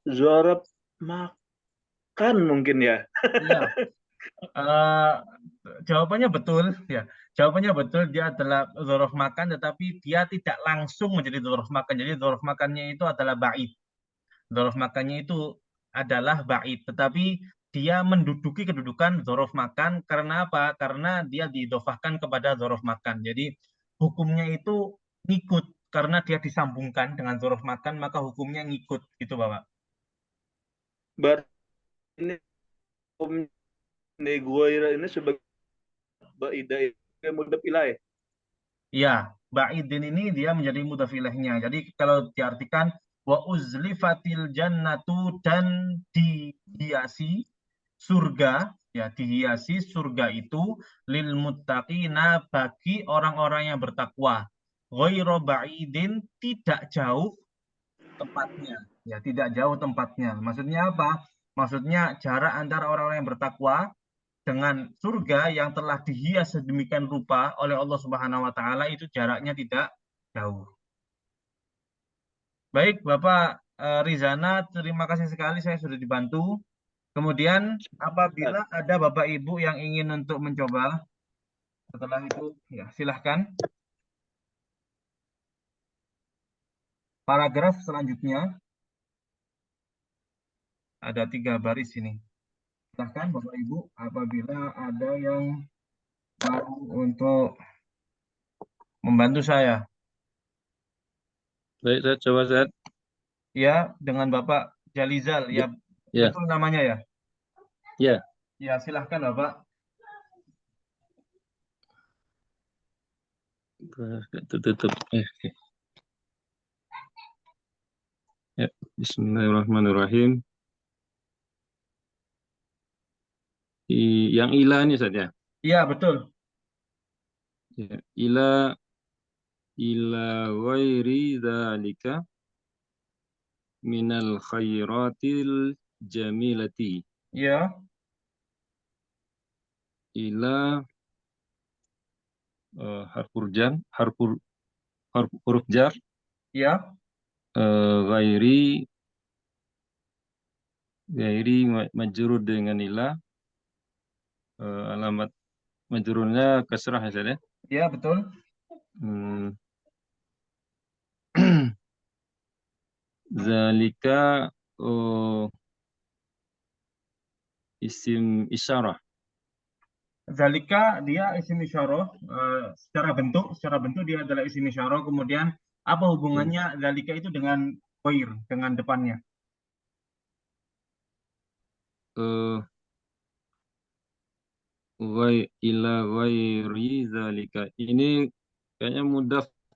zorab makan mungkin ya. Iya. Jawabannya betul ya. Jawabannya betul, dia adalah dzaraf makan, tetapi dia tidak langsung menjadi dzaraf makan. Jadi dzaraf makannya itu adalah ba'id. Dzaraf makannya itu adalah ba'id, tetapi dia menduduki kedudukan dzaraf makan karena apa? Karena dia diidhofahkan kepada dzaraf makan. Jadi hukumnya itu ngikut karena dia disambungkan dengan dzaraf makan, maka hukumnya ngikut gitu, Bapak. Berarti ini goira ini sebagai baidah mudhaf ilaih. Iya, ba'idin ini dia menjadi mudhaf ilaihnya. Jadi kalau diartikan wa uzlifatil jannatu, dan dihiasi surga, ya, dihiasi surga itu lil muttaqina, bagi orang-orang yang bertakwa. Ghairu ba'idin, tidak jauh tempatnya. Ya, tidak jauh tempatnya. Maksudnya apa? Maksudnya jarak antara orang-orang yang bertakwa dengan surga yang telah dihias sedemikian rupa oleh Allah Subhanahu wa taala itu jaraknya tidak jauh. Baik, Bapak Rizana, terima kasih sekali, saya sudah dibantu. Kemudian apabila ada Bapak Ibu yang ingin untuk mencoba setelah itu, ya silahkan. Paragraf selanjutnya ada 3 baris ini. Silahkan Bapak Ibu apabila ada yang mau untuk membantu saya. Baik, Ustaz, coba Ustaz. Ya, dengan Bapak Jalizal. Ya, Ya, betul namanya ya? ya. Ya, silahkan Bapak. Tutup. Oke. Ya, Bismillahirrahmanirrahim. Yang ila ini Ustaz ya. Iya, betul. Ya, ila ghairi dzalika minal khairatil jamilati. Ya, Ila huruf jar ya, ghairi majrur dengan ila, alamat majrurnya kasrah ya Ustaz ya. ya, betul. Hmm. Zalika isim isyarah. Zalika dia isim isyarah, secara bentuk dia adalah isim isyarah. Kemudian apa hubungannya zalika itu dengan ghair, dengan depannya? Eh, ila ghairi zalika. Ini kayaknya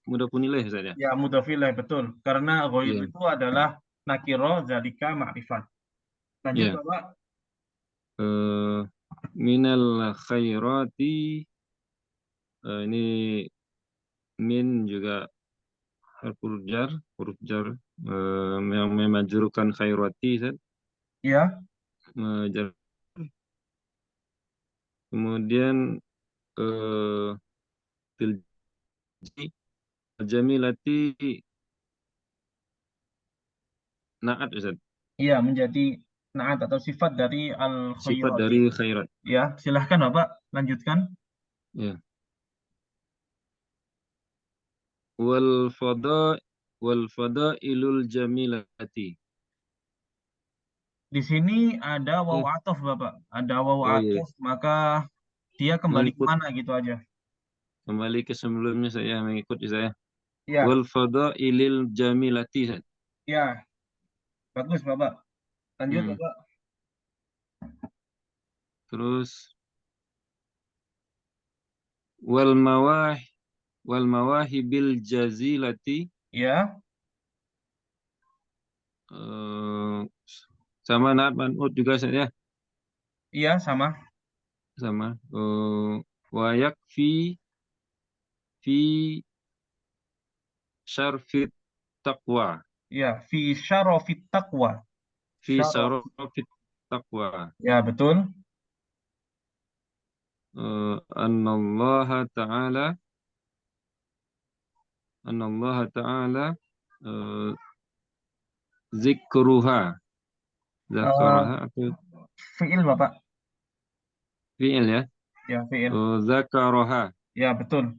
mudah punilai Ustaz ya. Ya, mudhaf ilaih, betul. Karena ghair Iya. itu adalah nakiro, zalika ma'rifat. Lanjut Iya. Bapak. Minal khairati, ini min juga huruf jar yang memajurkan khairati Ustaz. Ya, Jar. Kemudian jamilati naat Ustaz. iya, menjadi naat atau sifat dari Sifat al-khairati. dari khairat. Ya, silahkan Bapak lanjutkan. Ya. Wal fadailul jamilati. Di sini ada waw atof Bapak. Ada waw Oh iya, atof, maka dia kembali mengikut kemana gitu aja. kembali ke sebelumnya saya mengikuti saya. Ya, Wal fadailil jamilati. Ustaz. ya, bagus Bapak. Lanjut Hmm. Bapak. Terus wal mawahibil jazilati, Ya, sama naat man'ut juga saya iya sama. sama. Wa yakfi fi syarfit taqwa. Ya, fi syarafit taqwa. Fi Syaraf. syarafit taqwa. Ya, betul. Anallaha ta'ala zikruha. Eh, Zakaraha atau fiil Bapak. fi'il ya. Ya, fiil. Zakaraha. Ya, betul.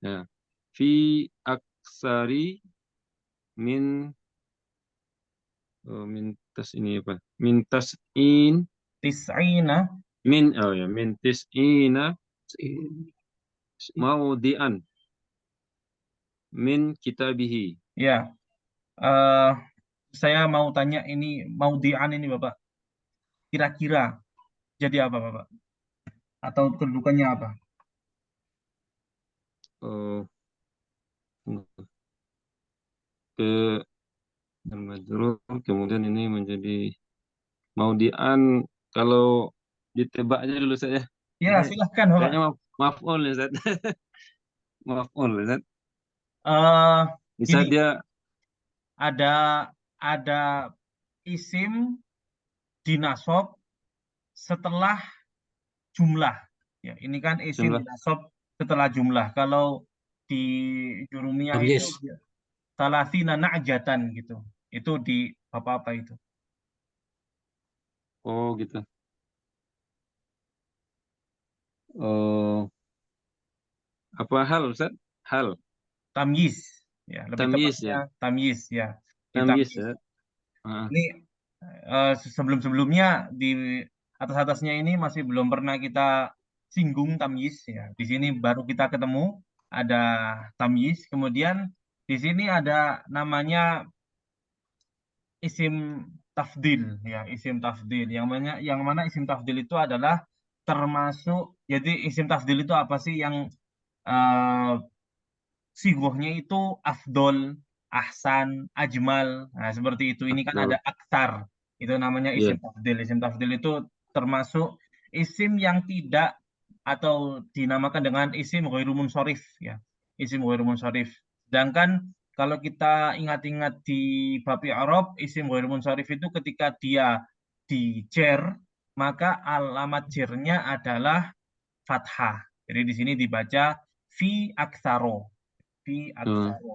Ya. Fi aksari min tas ini apa? Min tas'in Tis'ina. min tis'ina maudian min kitabihi. Ya, eh saya mau tanya ini, mau dian ini Bapak. Kira-kira jadi apa Bapak? Atau kedudukannya apa? Oh, ke majrur, kemudian ini menjadi maudian. Kalau ditebaknya dulu saya. Ya, silahkan Bapak. Kayaknya maf'ul ya Ustaz. Maf'ul ya Ustaz. Bisa Gini, dia ada isim dinasob setelah jumlah. Ya, ini kan isim jumlah dinasob setelah jumlah. Kalau di jurumiyah itu Tamyiz. salasina na'jatan gitu. Itu di apa-apa itu. oh gitu. Oh, apa hal Ustaz? Hal Tamyiz. Ya, lebih tamyiz tepatnya ya. tamyiz ya. Di Tamyiz tamyiz. ya. Ah, Ini sebelum-sebelumnya di atas-atasnya ini masih belum pernah kita singgung tamyiz ya. Di sini baru kita ketemu ada tamyiz. Kemudian Di sini ada namanya isim tafdil, ya, isim tafdil. Yang mana isim tafdil itu adalah termasuk, jadi isim tafdil itu apa sih yang sigohnya itu afdol, ahsan, ajmal. Nah, seperti itu. Ini kan ada Afdol. aktar. Itu namanya Iya. isim tafdil. Isim tafdil itu termasuk isim yang tidak atau dinamakan dengan isim ghairu munsharif, ya. Isim ghairu munsharif. Sedangkan kalau kita ingat-ingat di bab i'rab, isim ghairu munsharif itu ketika dia di jar, maka alamat jarnya adalah fathah. Jadi di sini dibaca fi aktsaro. Fi Oh, aksaro.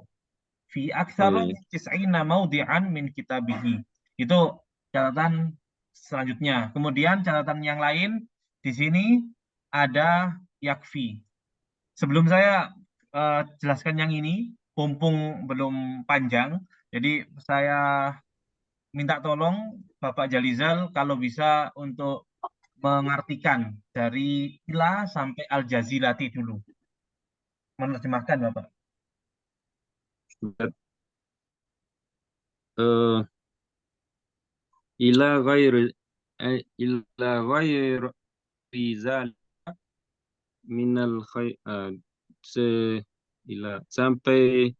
Fi oh aksaro iya. min tis'ina maudi'an min kitabihi. Itu catatan selanjutnya. Kemudian catatan yang lain di sini ada yakfi. Sebelum saya jelaskan yang ini, mumpung belum panjang, jadi saya minta tolong Bapak Jalizal kalau bisa untuk mengartikan dari ila sampai al-jazilati dulu. Menerjemahkan Bapak. Eh, ila ghairi ila ghairi zalika minal khair se ila sampai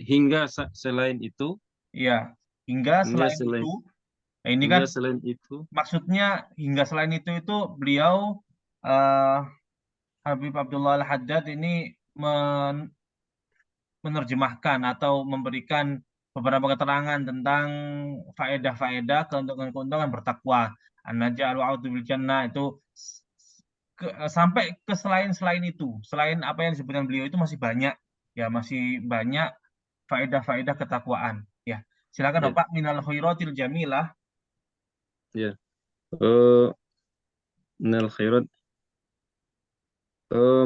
hingga selain itu, Iya, hingga hingga selain selain itu, nah ini kan hingga selain itu. maksudnya hingga selain itu beliau eh, Habib Abdullah Al-Haddad ini menerjemahkan atau memberikan beberapa keterangan tentang faedah-faedah keuntungan-keuntungan bertakwa. An-najah al-wa'udhu bil jannah itu sampai ke selain itu, selain apa yang disebutkan beliau itu masih banyak, ya, masih banyak faedah-faedah ketakwaan. Ya, silakan Ya, Bapak. Minal khairatil jamilah. ya. Eh, minal khairat,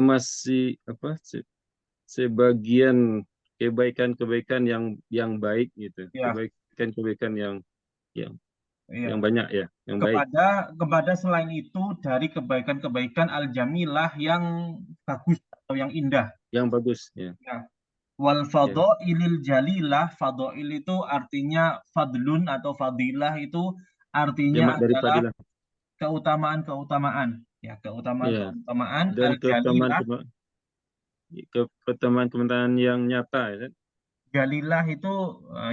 masih apa sebagian kebaikan-kebaikan yang baik gitu. Ya, Kebaikan-kebaikan yang ya. banyak ya, yang baik, Kepada selain itu dari kebaikan-kebaikan al-jamilah yang bagus atau yang indah. yang bagus ya. Ya. Wal Ya. fadhailil jalilah, fadhail itu artinya fadlun atau fadilah itu artinya Jamak dari adalah fadilah. keutamaan-keutamaan. Ya, Ya. keutamaan-keutamaan Dan al-jalilah. keutamaan-keutamaan yang nyata ya kan? Jalilah itu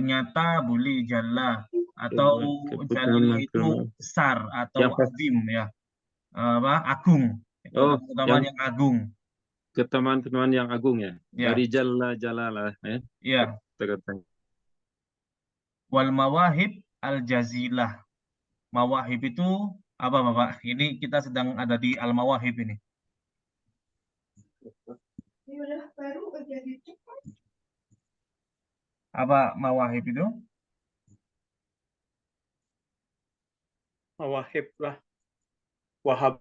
nyata, buli, jalla, atau jalilah itu Keutamaan besar atau yang pas. azim, ya. Apa, agung. Oh, Keutamaan-keutamaan yang yang agung. keutamaan-keutamaan yang agung ya. Ya, Dari jalla jalalah ya. ya. Kata-kata. Wal mawahib al jazilah. Mawahib itu apa, Bapak? Ini kita sedang ada di al mawahib ini. Apa mawahib itu? Wahib lah. Wahab.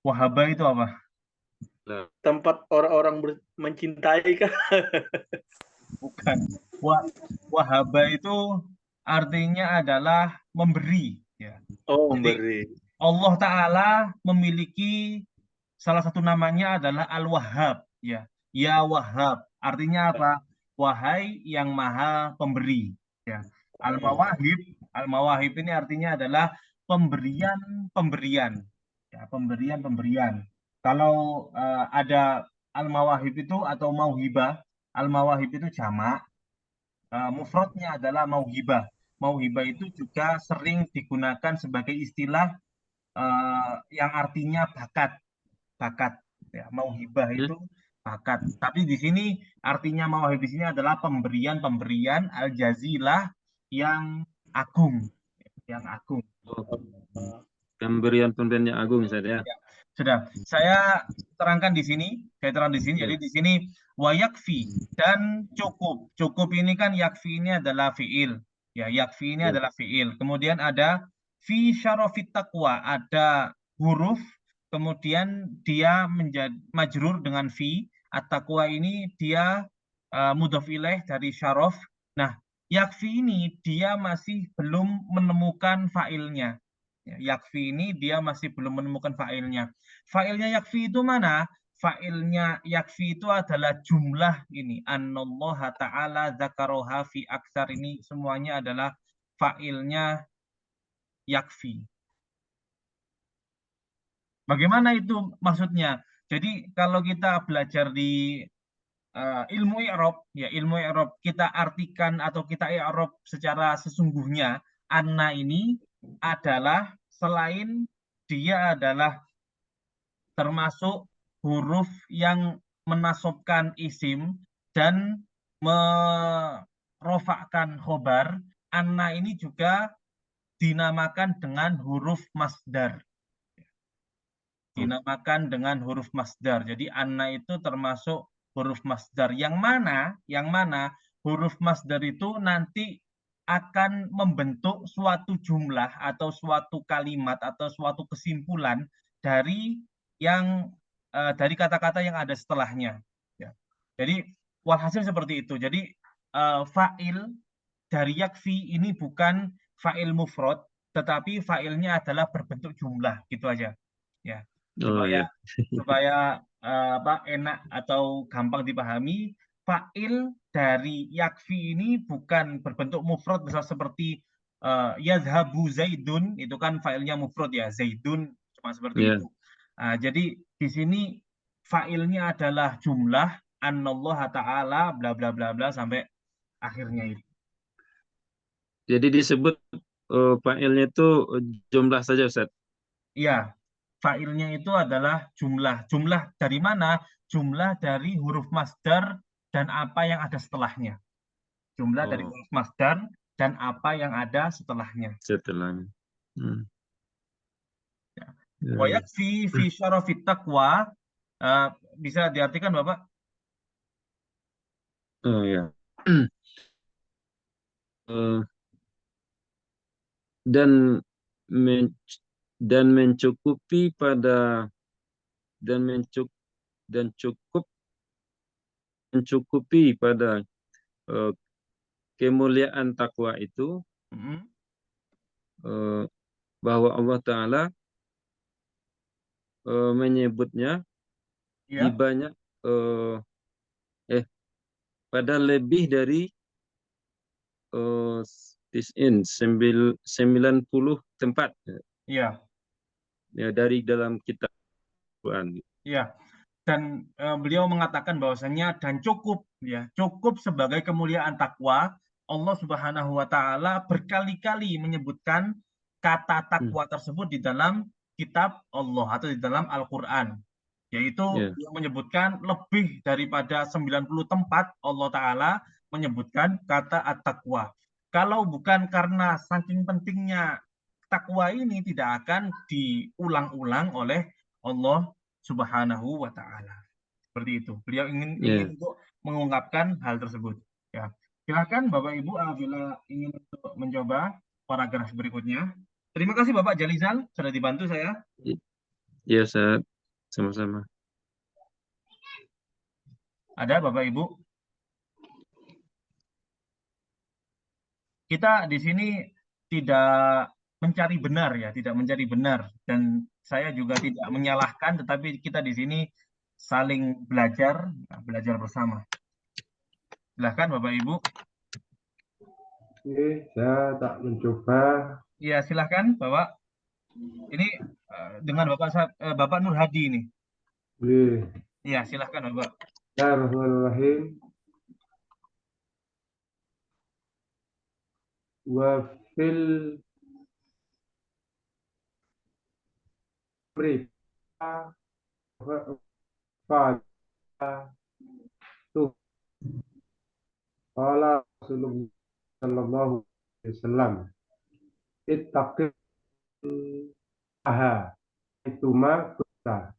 Wahaba itu apa? Nah, Tempat orang-orang mencintai kan? Bukan. Wahaba itu artinya adalah memberi, ya. Oh, Jadi memberi. Allah Ta'ala memiliki salah satu namanya adalah Al-Wahhab, ya. Ya Wahhab. Artinya apa? Wahai yang maha pemberi, ya. Al-Mawahib ini artinya adalah pemberian-pemberian. Ya, pemberian-pemberian. Kalau ada Al-Mawahib itu atau Mauhibah, Al-Mawahib itu jamak, mufradnya adalah Mauhibah. Mauhibah itu juga sering digunakan sebagai istilah yang artinya bakat, bakat, ya. Mauhibah hmm? itu bakat. Tapi di sini artinya mauhib di sini adalah pemberian-pemberian al-jazilah yang agung, yang agung. Oh, pemberian yang agung misalnya. Ya, sudah. Saya terangkan di sini, Ya. Jadi di sini wayakfi dan cukup. Cukup ini kan yakfi ini adalah fiil. Ya, yakfi ini Ya. adalah fiil. Kemudian ada fi syarafit taqwa, ada huruf, kemudian dia menjadi majrur dengan fi. At-taqwa ini dia mudhof ilaih dari syaraf. Nah, yakfi ini dia masih belum menemukan failnya. Ya, yakfi ini dia masih belum menemukan failnya. Failnya yakfi itu mana? fa'ilnya yakfi itu adalah jumlah ini. Annallaha ta'ala dzakaroha fi aksar, ini semuanya adalah fa'ilnya yakfi. Bagaimana itu maksudnya? Jadi kalau kita belajar di ilmu i'rab, ya ilmu i'rab, kita artikan atau kita i'rab secara sesungguhnya, anna ini adalah selain dia adalah termasuk huruf yang menasobkan isim dan merofakkan khobar, anna ini juga dinamakan dengan huruf masdar. Dinamakan dengan huruf masdar. Jadi anna itu termasuk huruf masdar. Yang mana huruf masdar itu nanti akan membentuk suatu jumlah atau suatu kalimat atau suatu kesimpulan dari dari kata-kata yang ada setelahnya. Ya. Jadi walhasil seperti itu. Jadi fa'il dari yakfi ini bukan fa'il mufrad, tetapi fa'ilnya adalah berbentuk jumlah, gitu aja. Ya. Oh Supaya ya. enak atau gampang dipahami, fa'il dari yakfi ini bukan berbentuk mufrad, misal seperti yazhabu zaidun, itu kan fa'ilnya mufrad ya, zaidun, cuma seperti Ya. itu. Jadi di sini fa'ilnya adalah jumlah, annallaha ta'ala bla bla bla bla sampai akhirnya itu. Jadi disebut fa'ilnya itu jumlah saja, Ustaz. Iya, fa'ilnya itu adalah jumlah. Jumlah dari mana? Jumlah dari huruf masdar dan apa yang ada setelahnya. Jumlah dari Oh, huruf masdar dan apa yang ada setelahnya. setelahnya. Hmm. Ya. Ya, Wa ya. yakfi fi syarafit taqwa, bisa diartikan Bapak? Oh ya. Eh, dan men- dan mencukupi pada dan mencuk dan cukup mencukupi pada eh, kemuliaan takwa itu, Mm-mm. bahwa Allah Ta'ala menyebutnya di Ya, banyak eh, pada lebih dari eh, 90 tempat iya, ya dari dalam kitab Quran. iya. Dan beliau mengatakan bahwasanya dan cukup, ya cukup sebagai kemuliaan takwa. Allah Subhanahu wa taala berkali-kali menyebutkan kata takwa tersebut di dalam kitab Allah atau di dalam Al-Qur'an, yaitu Ya. yang menyebutkan lebih daripada 90 tempat Allah taala menyebutkan kata at-taqwa. Kalau bukan karena saking pentingnya takwa ini, tidak akan diulang-ulang oleh Allah Subhanahu wa taala. Seperti itu. Beliau ingin Ya. untuk mengungkapkan hal tersebut. Ya. Silakan Bapak Ibu apabila ingin untuk mencoba paragraf berikutnya. Terima kasih Bapak Jalizal sudah dibantu saya. Ya, Ustaz. Sama-sama. Ada Bapak Ibu? Kita di sini tidak mencari benar, ya, tidak mencari benar, dan saya juga tidak menyalahkan, tetapi kita di sini saling belajar, belajar bersama. Silakan Bapak Ibu. Oke, saya tak mencoba. Ya, silakan Bapak. Ini dengan Bapak Nur Hadi ini. Oke, Ya, silakan Bapak. Bismillahirrahmanirrahim. Wa fil mereka pada tuh qala Rasulullah sallallahu alaihi wasallam ittaqillaha ituma kunta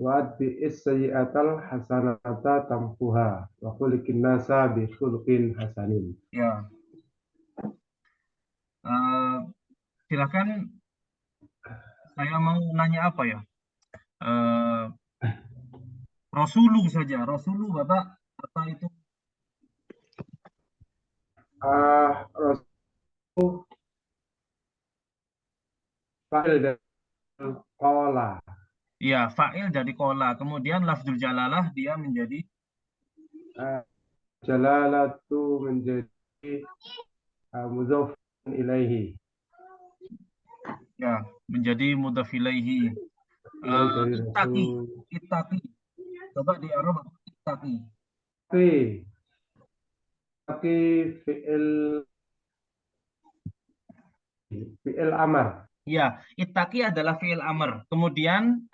wa bi'is sayyi'atal hasanata tamfuha wa khuliqin nasa bi khuluqin hasanin. Ya, silakan. Saya mau nanya apa ya? Rasulu saja. Rasulu Bapak apa itu? Rasul fa'il dan qala Ya, fa'il dari kola. Kemudian lafzul jalalah dia menjadi Jalalatu menjadi mudhaf ilaihi. ya menjadi mudhaf ilaihi. Ilaihi dari Ittaqi, Rasul. ittaqi. Coba di Arab ittaqi. Tapi tapi fi'il fi'il amar. Ya, ittaqi adalah fi'il amr. Kemudian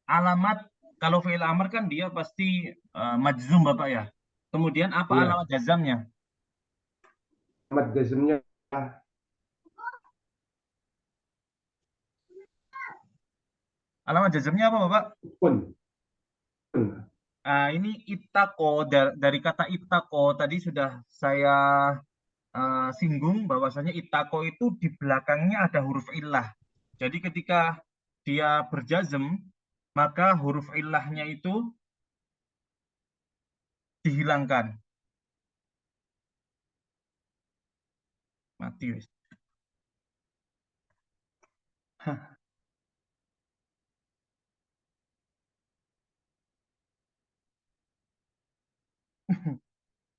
alamat kalau fi'il amr kan dia pasti majzum Bapak ya. Kemudian apa Iya. alamat jazamnya? Amat jazmnya Alamat jazamnya apa Bapak? pun. Ini itako dari kata itako tadi sudah saya singgung bahwasanya itako itu di belakangnya ada huruf illah. Jadi ketika dia berjazm maka huruf illahnya itu dihilangkan. Mati wis.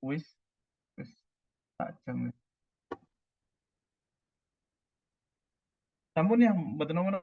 Wis, wis tak jam. Sampun yang mboten nomor